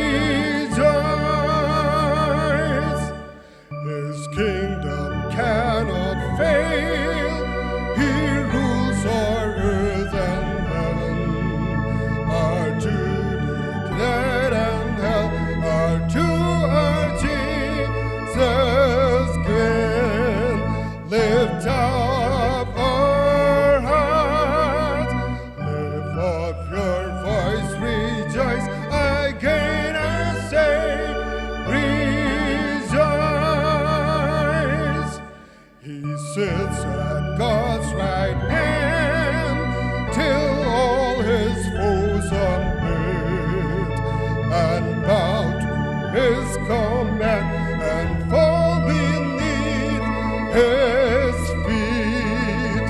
His kingdom cannot fail, he rules o'er earth and heaven. Our Jubilee glad and hell are to our Jesus grand. Lift up our hearts, lift up your voice, rejoice again, I say, rejoice. He sits at God's right hand till all his foes submit and bow to his command and fall beneath his feet.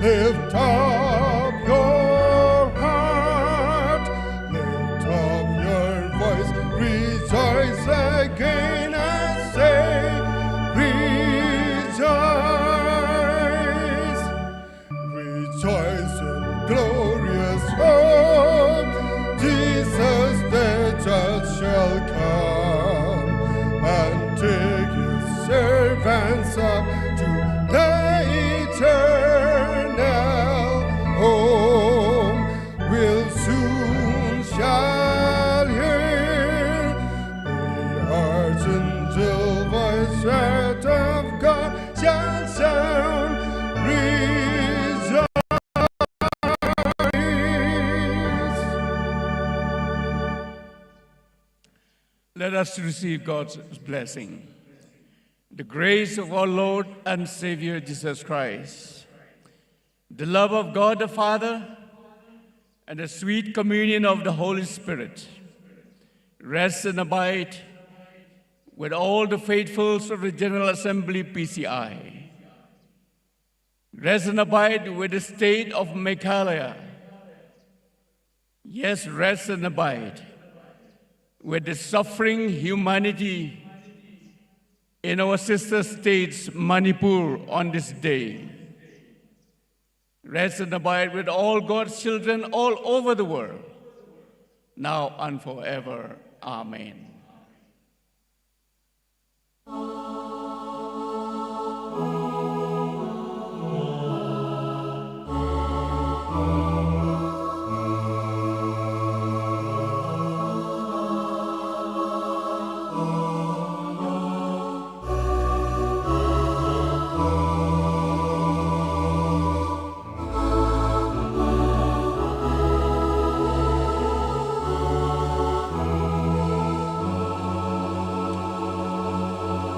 Lift up your heart, lift up your voice, rejoice again, I say, rejoice. Rejoice in glorious hope, Jesus the judge shall come and take his servants up to the eternal home. We'll soon shall hear the archangel voice right of God shall sound, rejoice. Let us receive God's blessing. The grace of our Lord and Savior Jesus Christ, the love of God the Father, and the sweet communion of the Holy Spirit rest and abide with all the faithfuls of the General Assembly PCI. Rest and abide with the state of Meghalaya. Yes, rest and abide with the suffering humanity in our sister states, Manipur, on this day. Rest and abide with all God's children all over the world, now and forever. Amen.